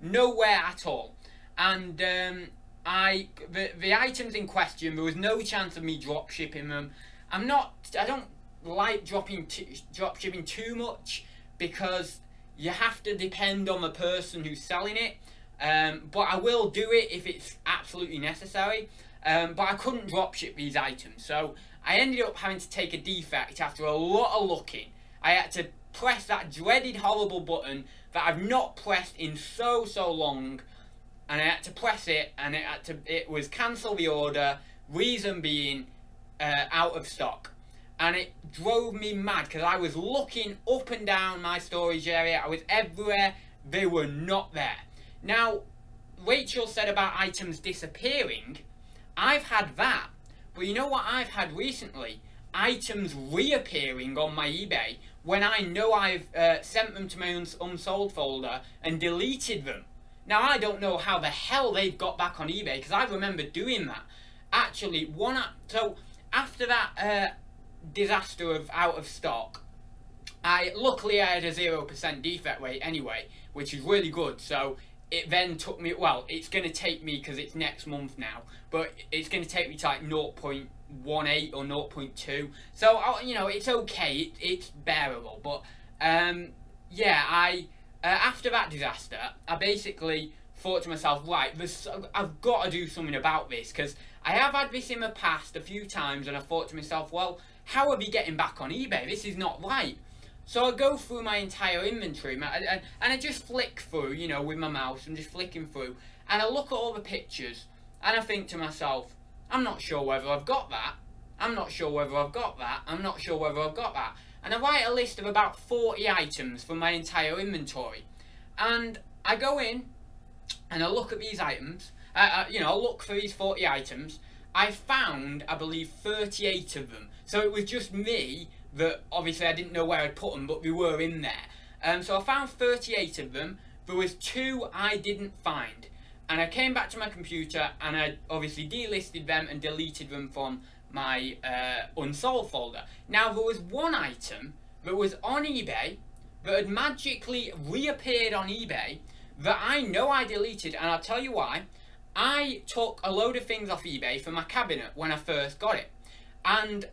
Speaker 1: nowhere at all. And the items in question, there was no chance of me drop shipping them. I don't like drop shipping too much, because you have to depend on the person who's selling it. But I will do it if it's absolutely necessary. But I couldn't drop ship these items, so I ended up having to take a defect after a lot of looking. I had to press that dreaded horrible button that I've not pressed in so long, and I had to press it, and it was cancel the order, reason being out of stock. And it drove me mad because I was looking up and down my storage area, I was everywhere, they were not there. Now, Rachel said about items disappearing. I've had that, but you know what I've had recently? Items reappearing on my eBay when I know I've sent them to my unsold folder and deleted them. Now, I don't know how the hell they've got back on eBay, because I remember doing that. Actually, so after that disaster of out of stock, luckily I had a 0% defect rate anyway, which is really good. So it then took me, well, it's going to take me, because it's next month now, but it's going to take me to like 0.18 or 0.2. So, you know, it's okay, it's bearable. But yeah, after that disaster, I basically thought to myself, right, I've got to do something about this, because I have had this in the past a few times, and I thought to myself, well, how are we getting back on eBay? This is not right. So I go through my entire inventory, and I just flick through, you know, with my mouse, I'm just flicking through, and I look at all the pictures, and I think to myself, I'm not sure whether I've got that, I'm not sure whether I've got that, I'm not sure whether I've got that. And I write a list of about 40 items from my entire inventory. And I go in, and I look at these items, you know, I look for these 40 items. I found, I believe, 38 of them. So it was just me that, obviously, I didn't know where I'd put them, but they were in there. So I found 38 of them. There was 2 I didn't find. And I came back to my computer, and I obviously delisted them and deleted them from my unsold folder. Now, there was one item that was on eBay that had magically reappeared on eBay that I know I deleted, and I'll tell you why. I took a load of things off eBay for my cabinet when I first got it. And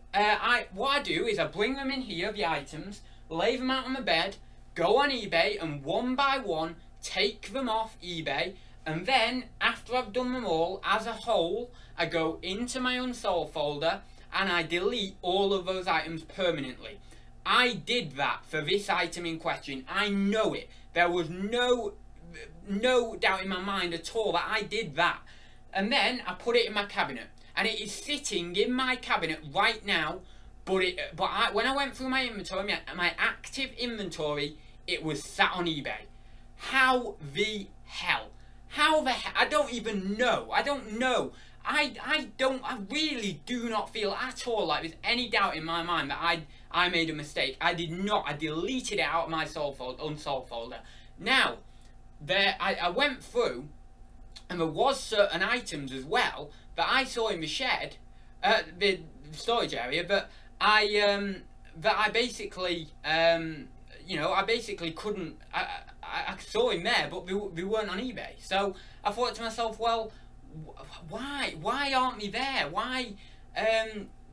Speaker 1: what I do is I bring them in here, the items, lay them out on the bed, go on eBay, and one by one take them off eBay. And then, after I've done them all, as a whole, I go into my unsold folder and I delete all of those items permanently. I did that for this item in question. I know it. There was no doubt in my mind at all that I did that. And then I put it in my cabinet. And it is sitting in my cabinet right now. But when I went through my inventory, my active inventory, it was sat on eBay. How the hell? How the hell? I don't even know. I don't know. I really do not feel at all like there's any doubt in my mind that I made a mistake. I did not. I deleted it out of my unsold folder. Now, I went through, and there was certain items as well that I saw in the shed, the storage area, that I basically, you know, I basically couldn't. I saw him there, but they weren't on eBay. So I thought to myself, well, why aren't they there? Why,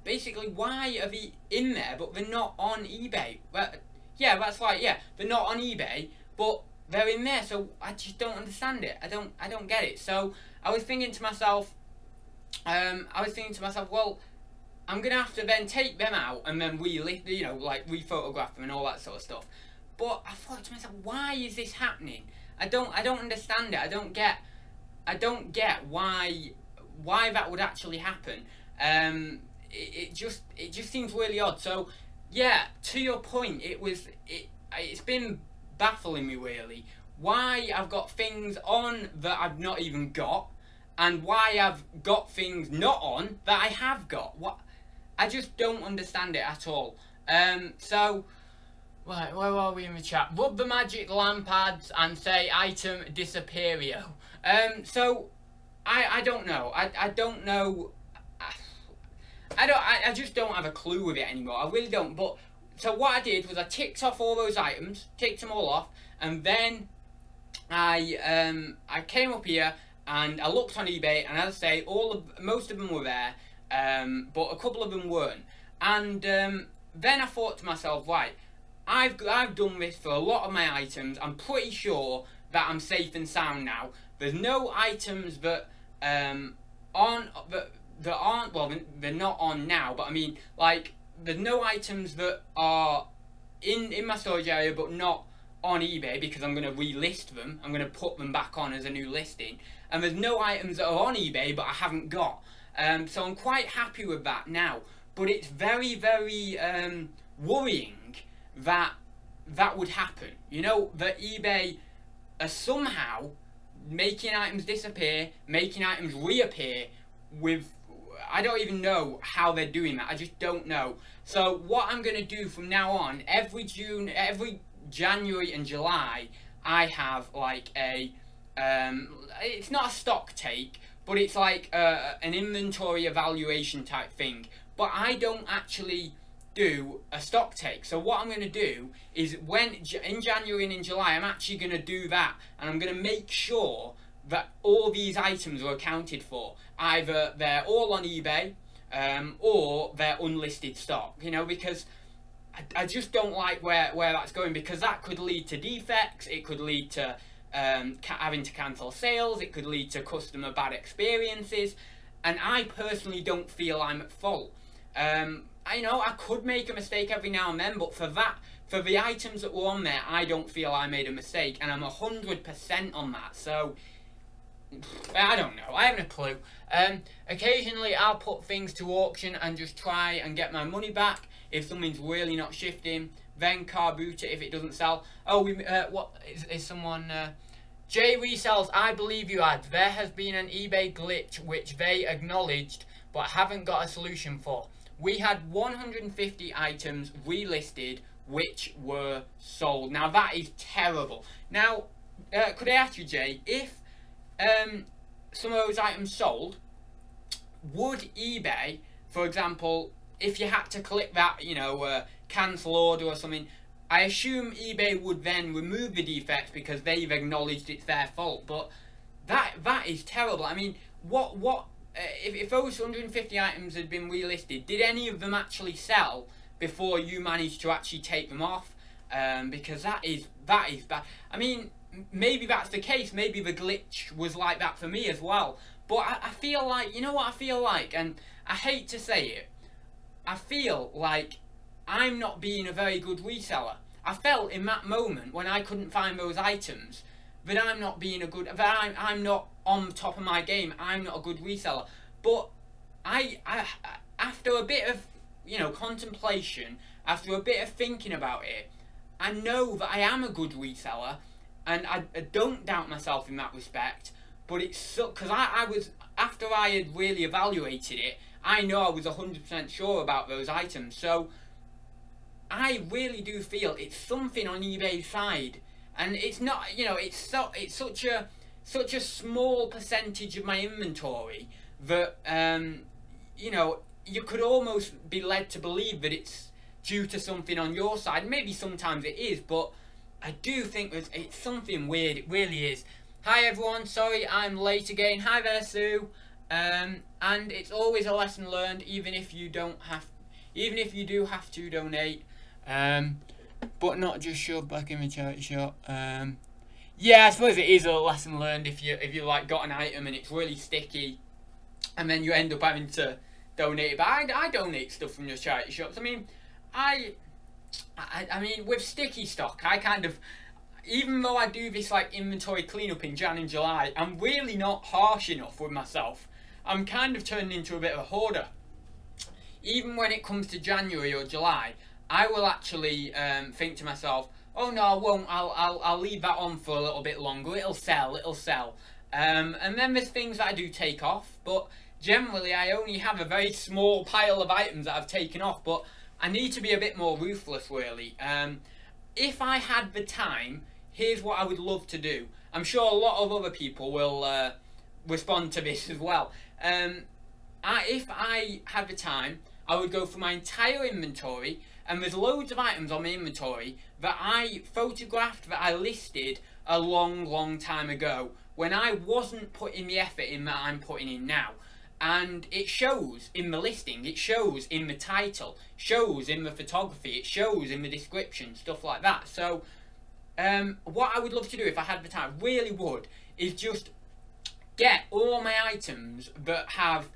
Speaker 1: basically, why are they in there, but they're not on eBay? Well, yeah, that's right. Yeah, they're not on eBay, but they're in there. So I just don't understand it. I don't get it. So I was thinking to myself, well, I'm gonna have to then take them out and then you know, like rephotograph them and all that sort of stuff. But I thought to myself, why is this happening? I don't understand it. I don't get why that would actually happen. It just seems really odd. So yeah, to your point, it's been baffling me really why I've got things on that I've not even got, and why I've got things not on that I have got. What? I just don't understand it at all. So. Right, where are we in the chat? Rub the magic lamp ads and say item disappeario. So I don't know. I don't know. I just don't have a clue with it anymore. I really don't. But so what I did was I ticked off all those items, ticked them all off, and then I came up here and I looked on eBay, and as I say, most of them were there, but a couple of them weren't. And then I thought to myself, right, I've done this for a lot of my items. I'm pretty sure that I'm safe and sound now. There's no items that that aren't, well, they're not on now, but I mean, like, there's no items that are in my storage area but not on eBay because I'm going to relist them. I'm going to put them back on as a new listing. And there's no items that are on eBay but I haven't got. So I'm quite happy with that now. But it's very, very worrying that that would happen. You know, that eBay are somehow making items disappear, making items reappear with... I don't even know how they're doing that. I just don't know. So what I'm going to do from now on, every January and July, I have like a... it's not a stock take, but it's like an inventory evaluation type thing. But I don't actually do a stock take. So what I'm going to do is in January and in July, I'm actually going to do that. And I'm going to make sure that all these items are accounted for. Either they're all on eBay or they're unlisted stock. You know, because I just don't like where that's going, because that could lead to defects. It could lead to having to cancel sales. It could lead to customer bad experiences. And I personally don't feel I'm at fault. I know I could make a mistake every now and then, but for the items that were on there, I don't feel I made a mistake, and I'm 100% on that. So I don't know. I haven't a clue. Occasionally, I'll put things to auction and just try and get my money back if something's really not shifting. Then car boot it if it doesn't sell. Oh, what is someone? Jay resells. I believe you had. There has been an eBay glitch which they acknowledged but haven't got a solution for. We had 150 items relisted which were sold. Now that is terrible. Now, could I ask you, Jay, if some of those items sold, would eBay, for example, if you had to click that, you know, cancel order or something, I assume eBay would then remove the defects because they've acknowledged it's their fault. But that is terrible. I mean, if those 150 items had been relisted, did any of them actually sell before you managed to actually take them off? Because that is bad. I mean, maybe that's the case. Maybe the glitch was like that for me as well. But I feel like, you know what I feel like? And I hate to say it. I feel like I'm not being a very good reseller. I felt in that moment when I couldn't find those items that I'm not being a good... that I'm not on top of my game. I'm not a good reseller. But I after a bit of, you know, contemplation, after a bit of thinking about it, I know that I am a good reseller, and I don't doubt myself in that respect. But it's so, because I was, after I had really evaluated it, I know I was 100% sure about those items. So I really do feel it's something on eBay's side, and it's not, you know, it's such a small percentage of my inventory that you know, you could almost be led to believe that it's due to something on your side. Maybe sometimes it is, but I do think that it's something weird. It really is. Hi everyone, sorry I'm late again. Hi there, Sue. And it's always a lesson learned, even if you do have to donate. But not just shove back in the charity shop. Yeah, I suppose it is a lesson learned if you like got an item and it's really sticky, and then you end up having to donate it. But I donate stuff from your charity shops. I mean, I mean, with sticky stock, I kind of, even though I do this like inventory cleanup in Jan and July, I'm really not harsh enough with myself. I'm kind of turning into a bit of a hoarder. Even when it comes to January or July, I will actually think to myself, oh no, I won't, I'll leave that on for a little bit longer, it'll sell. And then there's things that I do take off, but generally I only have a very small pile of items that I've taken off. But I need to be a bit more ruthless, really. If I had the time, here's what I would love to do. I'm sure a lot of other people will respond to this as well. If I had the time, I would go through my entire inventory, and there's loads of items on my inventory that I photographed, that I listed a long time ago, when I wasn't putting the effort in that I'm putting in now. And it shows in the listing, it shows in the title, shows in the photography, it shows in the description, stuff like that. So what I would love to do if I had the time, really would, is just get all my items that have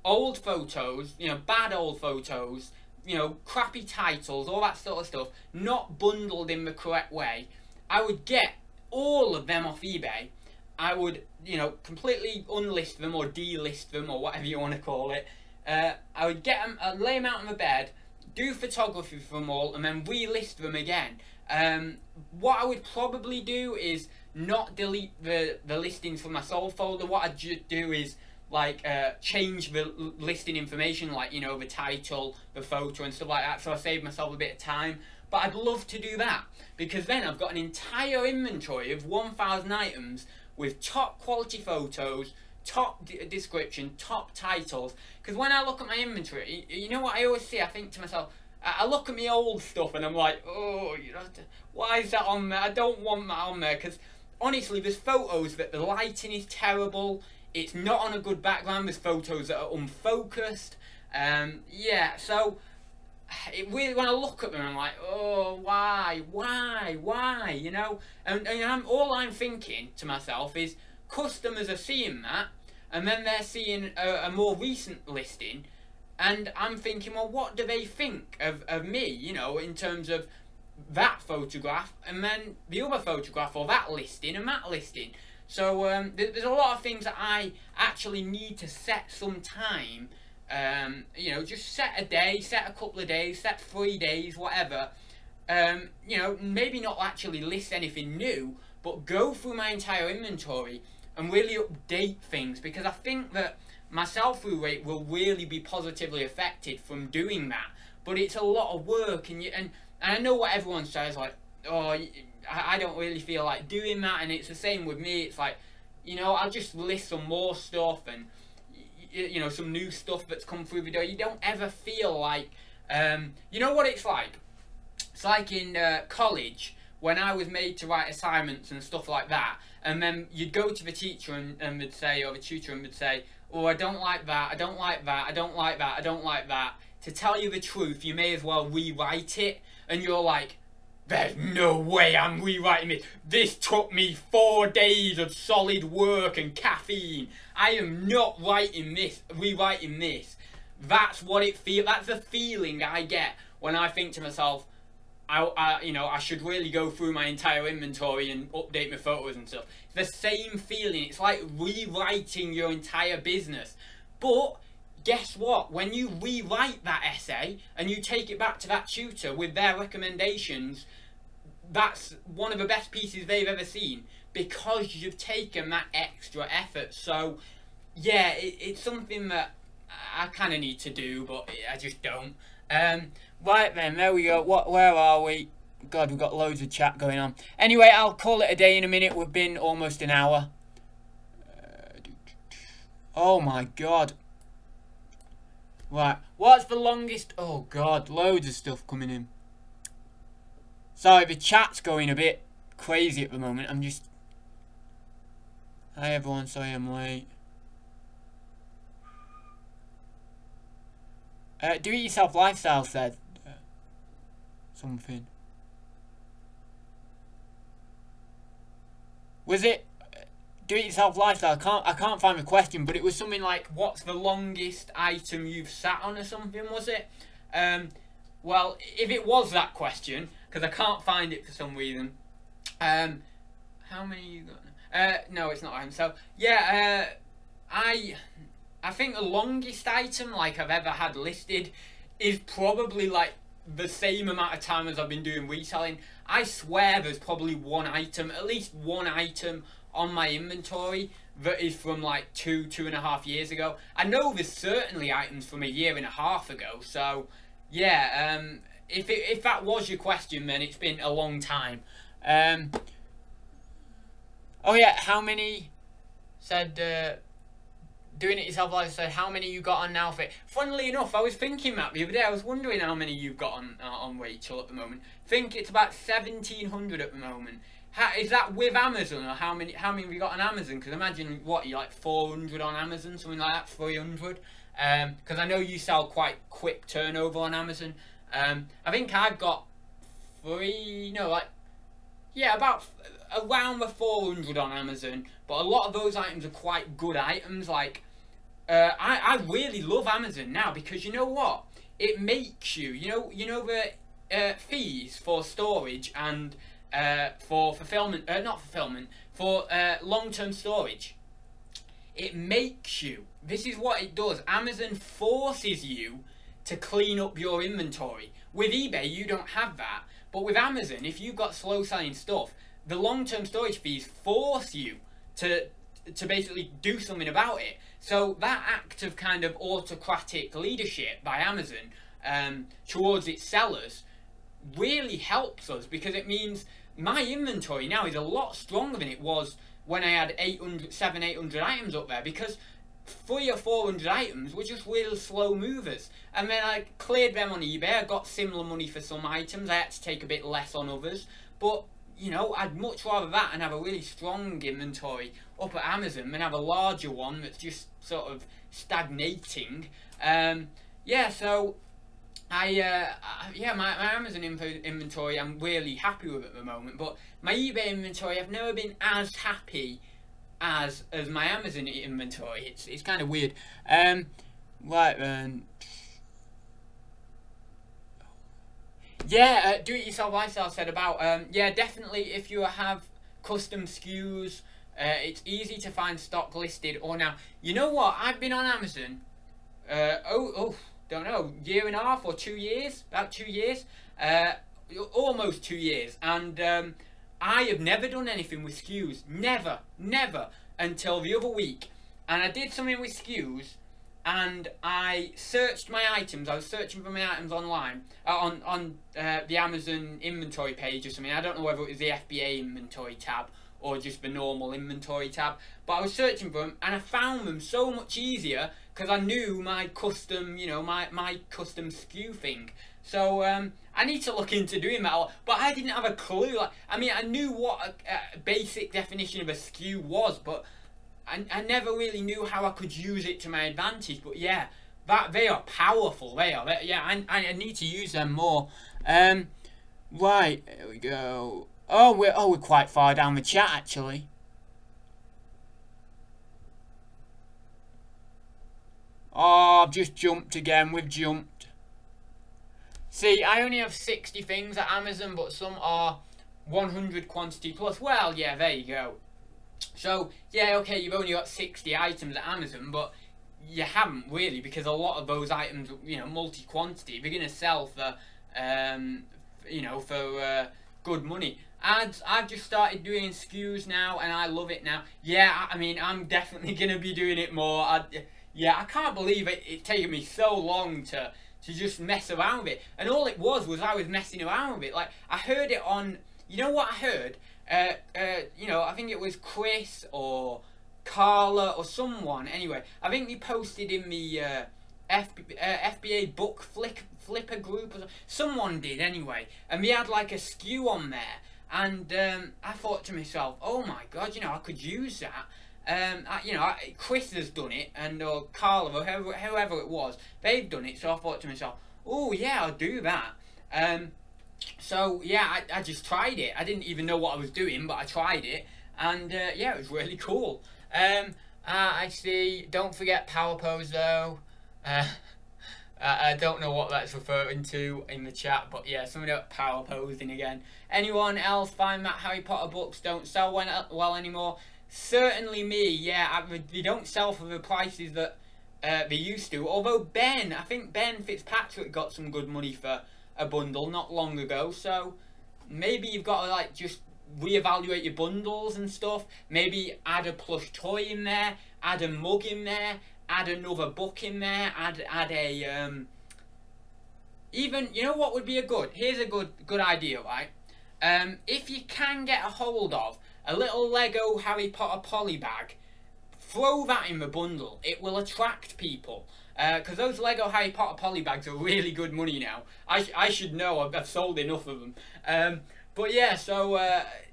Speaker 1: old photos, you know, bad old photos, you know, crappy titles, all that sort of stuff, not bundled in the correct way, I would get all of them off eBay. I would, you know, completely unlist them or delist them or whatever you want to call it. I would get them, I'd lay them out on the bed, do photography for them all, and then relist them again. What I would probably do is not delete the listings from my sold folder. What I'd do is like change the listing information, like, you know, the title, the photo and stuff like that, so I save myself a bit of time. But I'd love to do that, because then I've got an entire inventory of 1,000 items with top quality photos, top description, top titles. Because when I look at my inventory, you know what I always see? I think to myself, I look at my old stuff and I'm like, oh, you know, why is that on there? I don't want that on there, because honestly, there's photos that the lighting is terrible, it's not on a good background, there's photos that are unfocused. Yeah, so it really, when I look at them, I'm like, oh, why, you know? And all I'm thinking to myself is, customers are seeing that, and then they're seeing a more recent listing, and I'm thinking, well, what do they think of me, you know, in terms of that photograph, and then the other photograph, or that listing, and that listing. So there's a lot of things that I actually need to set some time. You know, just set a day, set a couple of days, set 3 days, whatever. You know, maybe not actually list anything new, but go through my entire inventory and really update things, because I think that my sell-through rate will really be positively affected from doing that. But it's a lot of work, and I know what everyone says, like, oh, I don't really feel like doing that, and it's the same with me. It's like, you know, I'll just list some more stuff, and you know, some new stuff that's come through the door. You don't ever feel like, you know what it's like? It's like in college, when I was made to write assignments and stuff like that, and then you'd go to the teacher and would say, or the tutor, and would say, oh, I don't like that, I don't like that, I don't like that, I don't like that. To tell you the truth, you may as well rewrite it, and you're like, there's no way I'm rewriting this. This took me 4 days of solid work and caffeine. I am not rewriting this. That's what it feels. That's the feeling I get when I think to myself, you know, I should really go through my entire inventory and update my photos and stuff. It's the same feeling. It's like rewriting your entire business. But guess what? When you rewrite that essay and you take it back to that tutor with their recommendations, that's one of the best pieces they've ever seen, because you've taken that extra effort. So yeah, it's something that I kind of need to do, but I just don't. Right then, there we go. Where are we? God, we've got loads of chat going on. Anyway, I'll call it a day in a minute. We've been almost an hour. Oh my God. Right, what's the longest? Oh God, loads of stuff coming in. Sorry, the chat's going a bit crazy at the moment. I'm just... Hi everyone, sorry I'm late. Do it yourself lifestyle said something. Was it do it yourself lifestyle? I can't find the question, but it was something like, what's the longest item you've sat on or something, was it? Well, if it was that question, because I can't find it for some reason. How many you got? No, it's not. So yeah, I think the longest item like I've ever had listed is probably like the same amount of time as I've been doing reselling. I swear there's probably one item, at least one item on my inventory that is from like 2.5 years ago. I know there's certainly items from 1.5 years ago. So yeah, if that was your question, then it's been a long time. Oh yeah, how many said doing it yourself, like I said, how many you got on now for it? Funnily enough, I was thinking that the other day. I was wondering how many you've got on Rachel at the moment. I think it's about 1,700 at the moment. Is that with Amazon, or how many have you got on Amazon? Because imagine, what, you're like 400 on Amazon, something like that, 300. Because I know you sell quite quick turnover on Amazon. I think I've got about around the 400 on Amazon. But a lot of those items are quite good items. Like, I really love Amazon now, because you know what? It makes you know the fees for storage and for fulfillment, not fulfillment, for long-term storage. It makes you, this is what it does, Amazon forces you to clean up your inventory. With eBay, you don't have that, but with Amazon, if you've got slow selling stuff, the long-term storage fees force you to basically do something about it. So that act of kind of autocratic leadership by Amazon towards its sellers really helps us, because it means my inventory now is a lot stronger than it was when I had 700-800 items up there, because 300 or 400 items were just real slow movers. And then I cleared them on eBay. I got similar money for some items. I had to take a bit less on others. But, you know, I'd much rather that and have a really strong inventory up at Amazon than have a larger one that's just sort of stagnating. Yeah, so my Amazon inventory I'm really happy with at the moment, but my eBay inventory I've never been as happy as my Amazon inventory. It's kind of weird. Right then. Yeah, do-it-yourself lifestyle said about yeah, definitely if you have custom SKUs, it's easy to find stock listed. Or now, you know what? I've been on Amazon. Don't know, year and a half or 2 years, about 2 years, almost 2 years, and I have never done anything with SKUs, never, until the other week. And I did something with SKUs, and I searched my items. I was searching for my items online on the Amazon inventory page or something. I don't know whether it was the FBA inventory tab or just the normal inventory tab, but I was searching for them, and I found them so much easier because I knew my custom, you know, my custom SKU thing. So I need to look into doing that, but I didn't have a clue. Like, I mean, I knew what a basic definition of a SKU was, but I never really knew how I could use it to my advantage. But yeah, they are powerful. Yeah, I need to use them more. Right, there we go. Oh, we're quite far down the chat actually. Oh, I've just jumped again. We've jumped. See, I only have 60 things at Amazon, but some are 100 quantity plus. Well, yeah, there you go. So, yeah, okay, you've only got 60 items at Amazon, but you haven't really, because a lot of those items, you know, multi-quantity, they're going to sell for, you know, for good money. Ads, I've just started doing SKUs now, and I love it now. Yeah, I mean, I'm definitely going to be doing it more. Yeah, I can't believe it's taken me so long to just mess around with it. And all it was I was messing around with it. Like, I heard it on, you know what I heard? You know, I think it was Chris or Carla or someone. Anyway, I think they posted in the FBA book flipper group. Or someone did anyway. And we had like a SKU on there. And I thought to myself, oh my God, you know, I could use that. You know, Chris has done it, and or Carla, or whoever it was, they've done it. So I thought to myself, oh yeah, I'll do that. So yeah, I just tried it. I didn't even know what I was doing, but I tried it, and yeah, it was really cool. I see. Don't forget Power Pose though. I don't know what that's referring to in the chat, but yeah, something about power posing again. Anyone else find that Harry Potter books don't sell well anymore? Certainly me, yeah. They don't sell for the prices that they used to. Although I think Ben Fitzpatrick got some good money for a bundle not long ago. So maybe you've got to like just reevaluate your bundles and stuff. Maybe add a plush toy in there, add a mug in there, add another book in there, add a even, you know what would be here's a good idea, right? If you can get a hold of a little Lego Harry Potter poly bag, throw that in the bundle. It will attract people. Because those Lego Harry Potter poly bags are really good money now. I should know, I've sold enough of them. But yeah, so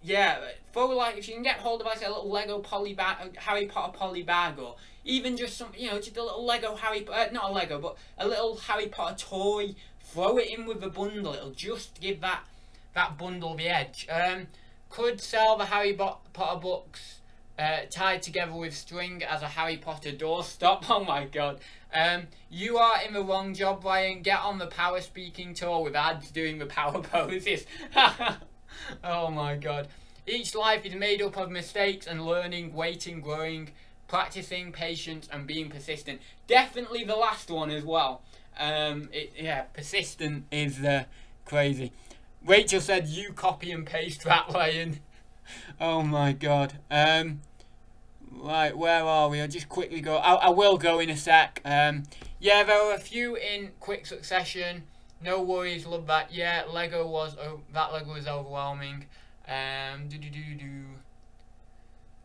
Speaker 1: yeah, throw like, if you can get hold of like a little Lego poly bag, Harry Potter poly bag, or even just some, you know, just a little Lego not a Lego, but a little Harry Potter toy, throw it in with the bundle. It'll just give that bundle the edge. Could sell the Harry Potter books tied together with string as a Harry Potter doorstop. Oh my God. You are in the wrong job, Brian. Get on the power speaking tour with ads doing the power poses. Oh my god. Each life is made up of mistakes and learning, waiting, growing, practicing, patience, and being persistent. Definitely the last one as well. Yeah, persistent is crazy. Rachel said, you copy and paste that, Lion. Oh my god. Right, where are we? I'll just quickly go. I will go in a sec. Yeah, there were a few in quick succession. No worries, love that. Yeah, that Lego was overwhelming.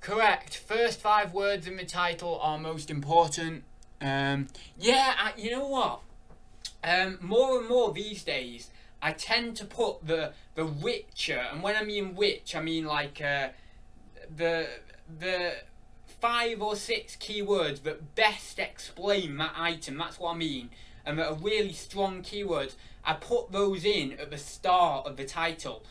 Speaker 1: Correct. First 5 words in the title are most important. Yeah, you know what? More and more these days, I tend to put the richer, and when I mean rich, I mean like the 5 or 6 keywords that best explain that item. That's what I mean, and that are really strong keywords. I put those in at the start of the title.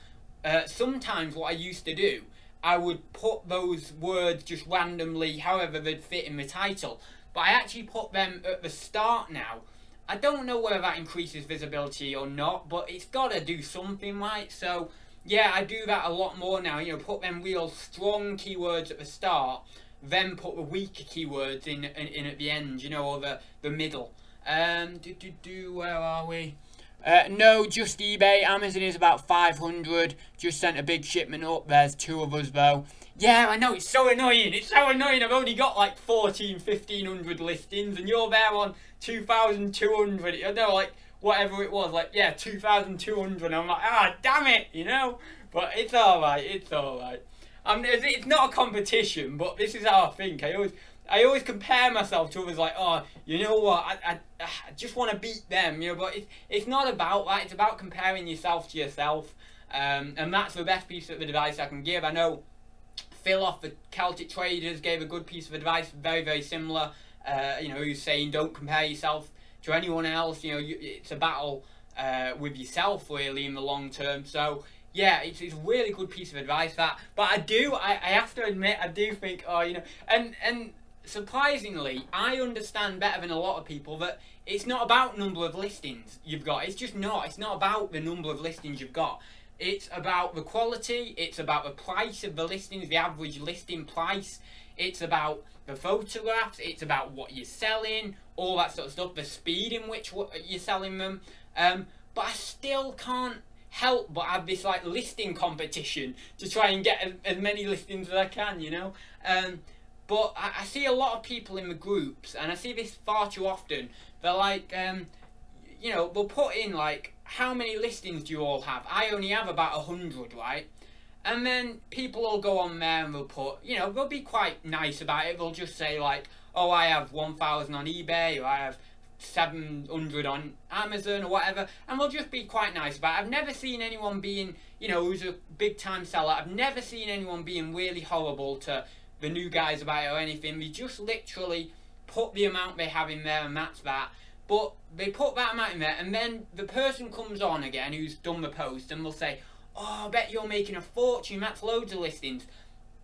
Speaker 1: Sometimes what I used to do, I would put those words just randomly, however they'd fit in the title. But I actually put them at the start now. I don't know whether that increases visibility or not, but it's got to do something, right? So, yeah, I do that a lot more now. You know, put them real strong keywords at the start, then put the weaker keywords in at the end, you know, or the middle. Where are we? No, just eBay. Amazon is about 500. Just sent a big shipment up. There's 2 of us though. Yeah, I know, it's so annoying. It's so annoying. I've only got like 1,500 listings, and you're there on 2,200. I know, like, whatever it was, like, yeah, 2,200. I'm like, ah, damn it, you know? But it's alright, it's alright. It's not a competition, but this is how I think. I always compare myself to others, like, oh, you know what, I just want to beat them, you know, but it's not about that. It's about comparing yourself to yourself, and that's the best piece of advice I can give. I know Phil off the Celtic Traders gave a good piece of advice, very, very similar. You know, he was saying don't compare yourself to anyone else. You know, it's a battle with yourself, really, in the long term. So, yeah, it's a really good piece of advice, that. But I have to admit, I do think, oh, you know, and surprisingly, I understand better than a lot of people that it's not about number of listings you've got. It's just not. It's not about the number of listings you've got. It's about the quality, it's about the price of the listings, the average listing price, it's about the photographs, it's about what you're selling, all that sort of stuff, the speed in which you're selling them. But I still can't help but have this like listing competition to try and get as many listings as I can, you know. But I see a lot of people in the groups, and I see this far too often. They're like, you know, they'll put in like, how many listings do you all have? I only have about 100, right? And then people will go on there and they'll put, you know, they'll be quite nice about it. They'll just say like, oh, I have 1,000 on eBay, or I have 700 on Amazon, or whatever. And they'll just be quite nice about it. I've never seen anyone being, you know, who's a big time seller. I've never seen anyone being really horrible to the new guys about it or anything. They just literally put the amount they have in there, and that's that. But they put that amount in there, and then the person comes on again who's done the post, and they'll say, oh, I bet you're making a fortune, that's loads of listings.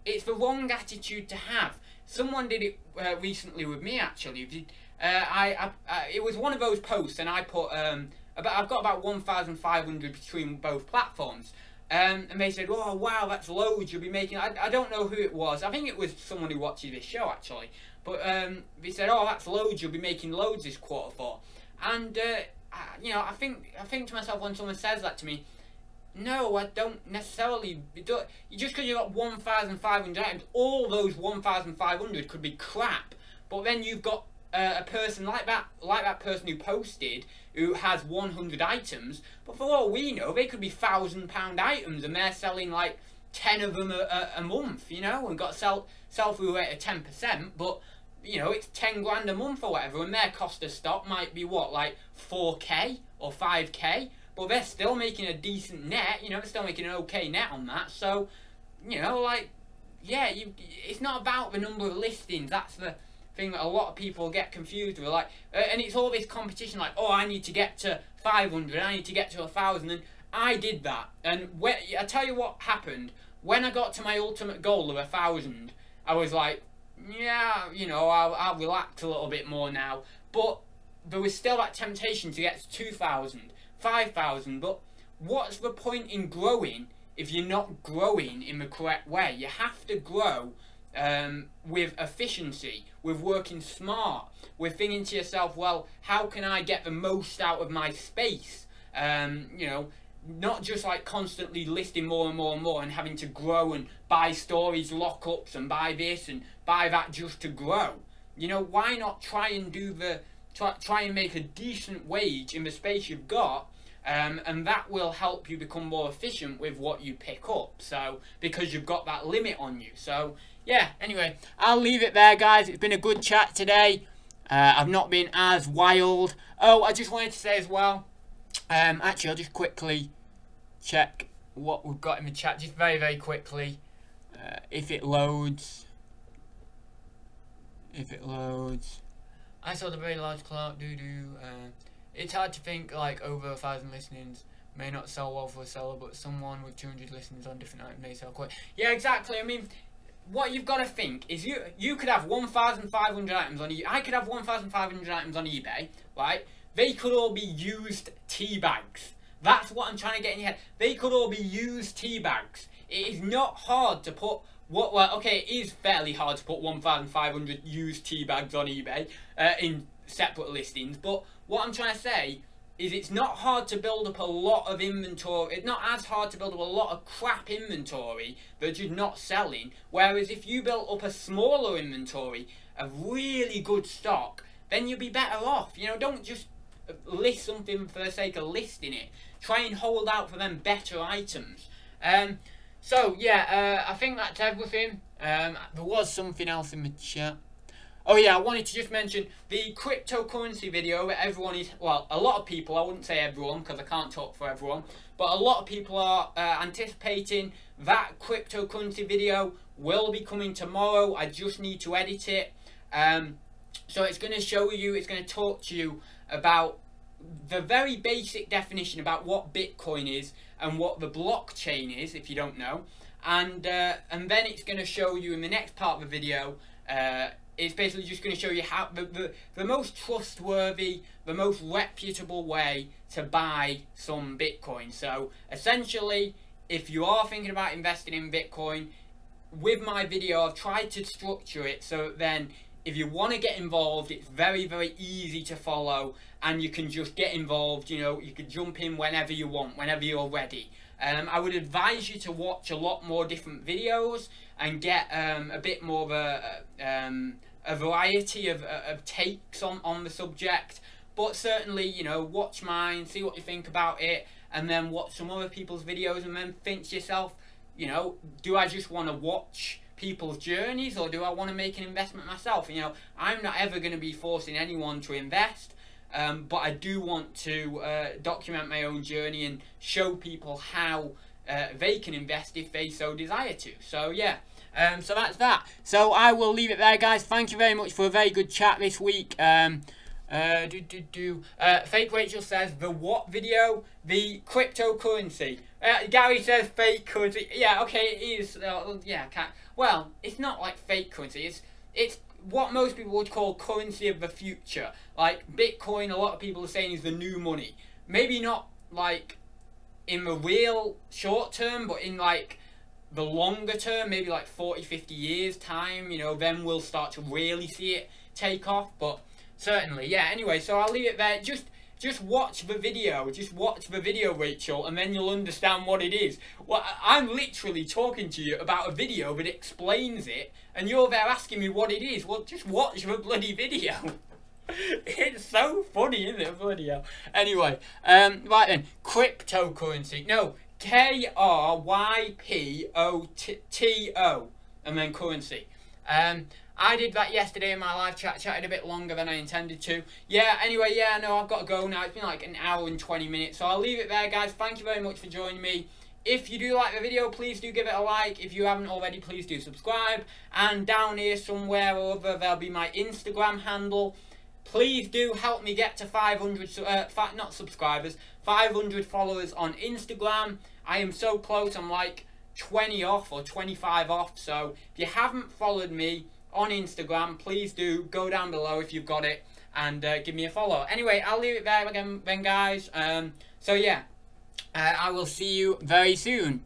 Speaker 1: It's the wrong attitude to have. Someone did it recently with me, actually. It was one of those posts, and I put, I've got about 1,500 between both platforms. And they said, oh, wow, that's loads you'll be making. I don't know who it was. I think it was someone who watches this show, actually. But they said, oh, that's loads you'll be making loads this quarter for. And, you know, I think to myself when someone says that to me, no, I don't necessarily. Just because you've got 1,500 items, all those 1,500 could be crap. But then you've got a person like that person who posted, who has 100 items, but for all we know, they could be £1,000 items, and they're selling like 10 of them a month, you know, and got sell-through rate of 10%, but, you know, it's 10 grand a month or whatever, and their cost of stock might be, what, like 4k or 5k, but they're still making a decent net, you know, they're still making an okay net on that. So, you know, like, yeah, it's not about the number of listings. That's the thing that a lot of people get confused with, like, and it's all this competition, like, oh, I need to get to 500, I need to get to 1,000, and I did that, and I tell you what happened, when I got to my ultimate goal of 1,000, I was like, yeah, you know, I'll relax a little bit more now, but there was still that temptation to get to 2,000, 5,000, but what's the point in growing if you're not growing in the correct way. You have to grow with efficiency, with working smart, with thinking to yourself, well, how can I get the most out of my space? You know, not just like constantly listing more and more and more and having to grow and buy stories, lockups, and buy this and buy that just to grow. You know, why not try and do try and make a decent wage in the space you've got, and that will help you become more efficient with what you pick up. So, because you've got that limit on you. So, yeah, anyway, I'll leave it there, guys. It's been a good chat today. I've not been as wild. Oh, I just wanted to say as well, actually, I'll just quickly check what we've got in the chat, just very, very quickly. If it loads. I saw the very large clout, it's hard to think like over 1,000 listenings may not sell well for a seller, but someone with 200 listenings on different items may sell quick. Yeah, exactly. I mean, what you've got to think is you could have 1,500 items on eBay. I could have 1,500 items on eBay, right? They could all be used tea bags. That's what I'm trying to get in your head. They could all be used tea bags. It is not hard to put okay, it is fairly hard to put 1,500 used tea bags on eBay in separate listings, but what I'm trying to say is it's not hard to build up a lot of inventory. It's not as hard to build up a lot of crap inventory that you're not selling, whereas if you built up a smaller inventory of really good stock, then you'll be better off. You know, don't just list something for the sake of listing it. Try and hold out for them better items. So yeah, I think that's everything. There was something else in the chat. Oh yeah, I wanted to just mention the cryptocurrency video that everyone is, well, a lot of people, I wouldn't say everyone because I can't talk for everyone, but a lot of people are anticipating that cryptocurrency video will be coming tomorrow. I just need to edit it. So it's going to show you, it's going to talk to you about the very basic definition about what Bitcoin is and what the blockchain is, if you don't know. And then it's going to show you in the next part of the video, it's basically just going to show you how the most trustworthy, the most reputable way to buy some Bitcoin. So essentially, if you are thinking about investing in Bitcoin, with my video I've tried to structure it so that then if you want to get involved, it's very, very easy to follow and you can just get involved. You know, you can jump in whenever you want, whenever you're ready. I would advise you to watch a lot more different videos and get a bit more of a variety of takes on the subject. But certainly, you know, watch mine, see what you think about it, and then watch some other people's videos and then think to yourself, you know, do I just want to watch people's journeys or do I want to make an investment myself? You know, I'm not ever going to be forcing anyone to invest, but I do want to document my own journey and show people how they can invest if they so desire to. So yeah, so that's that. So I will leave it there, guys. Thank you very much for a very good chat this week. Fake Rachel says, the what video? The cryptocurrency. Gary says fake currency. Yeah, okay, it is. Yeah, well, it's not like fake currency. It's what most people would call currency of the future. Like Bitcoin, a lot of people are saying is the new money. Maybe not like in the real short term, but in like the longer term, maybe like 40, 50 years time, you know, then we'll start to really see it take off. But certainly, yeah, anyway, so I'll leave it there. Just watch the video. Just watch the video, Rachel, and then you'll understand what it is. Well, I'm literally talking to you about a video that explains it, and you're there asking me what it is. Well, just watch the bloody video. It's so funny, isn't it, bloody hell? Anyway, right then, cryptocurrency. No, K-R-Y-P-O-T-O, and then currency. I did that yesterday in my live chat, chatted a bit longer than I intended to. Yeah, anyway, yeah, no, I've got to go now. It's been like an hour and 20 minutes, so I'll leave it there, guys. Thank you very much for joining me. If you do like the video, please do give it a like. If you haven't already, please do subscribe. And down here somewhere or other, there'll be my Instagram handle. Please do help me get to 500, not subscribers, 500 followers on Instagram. I am so close, I'm like 20 off or 25 off. So if you haven't followed me on Instagram, please do go down below if you've got it and give me a follow. Anyway, I'll leave it there again then, guys. So yeah, I will see you very soon.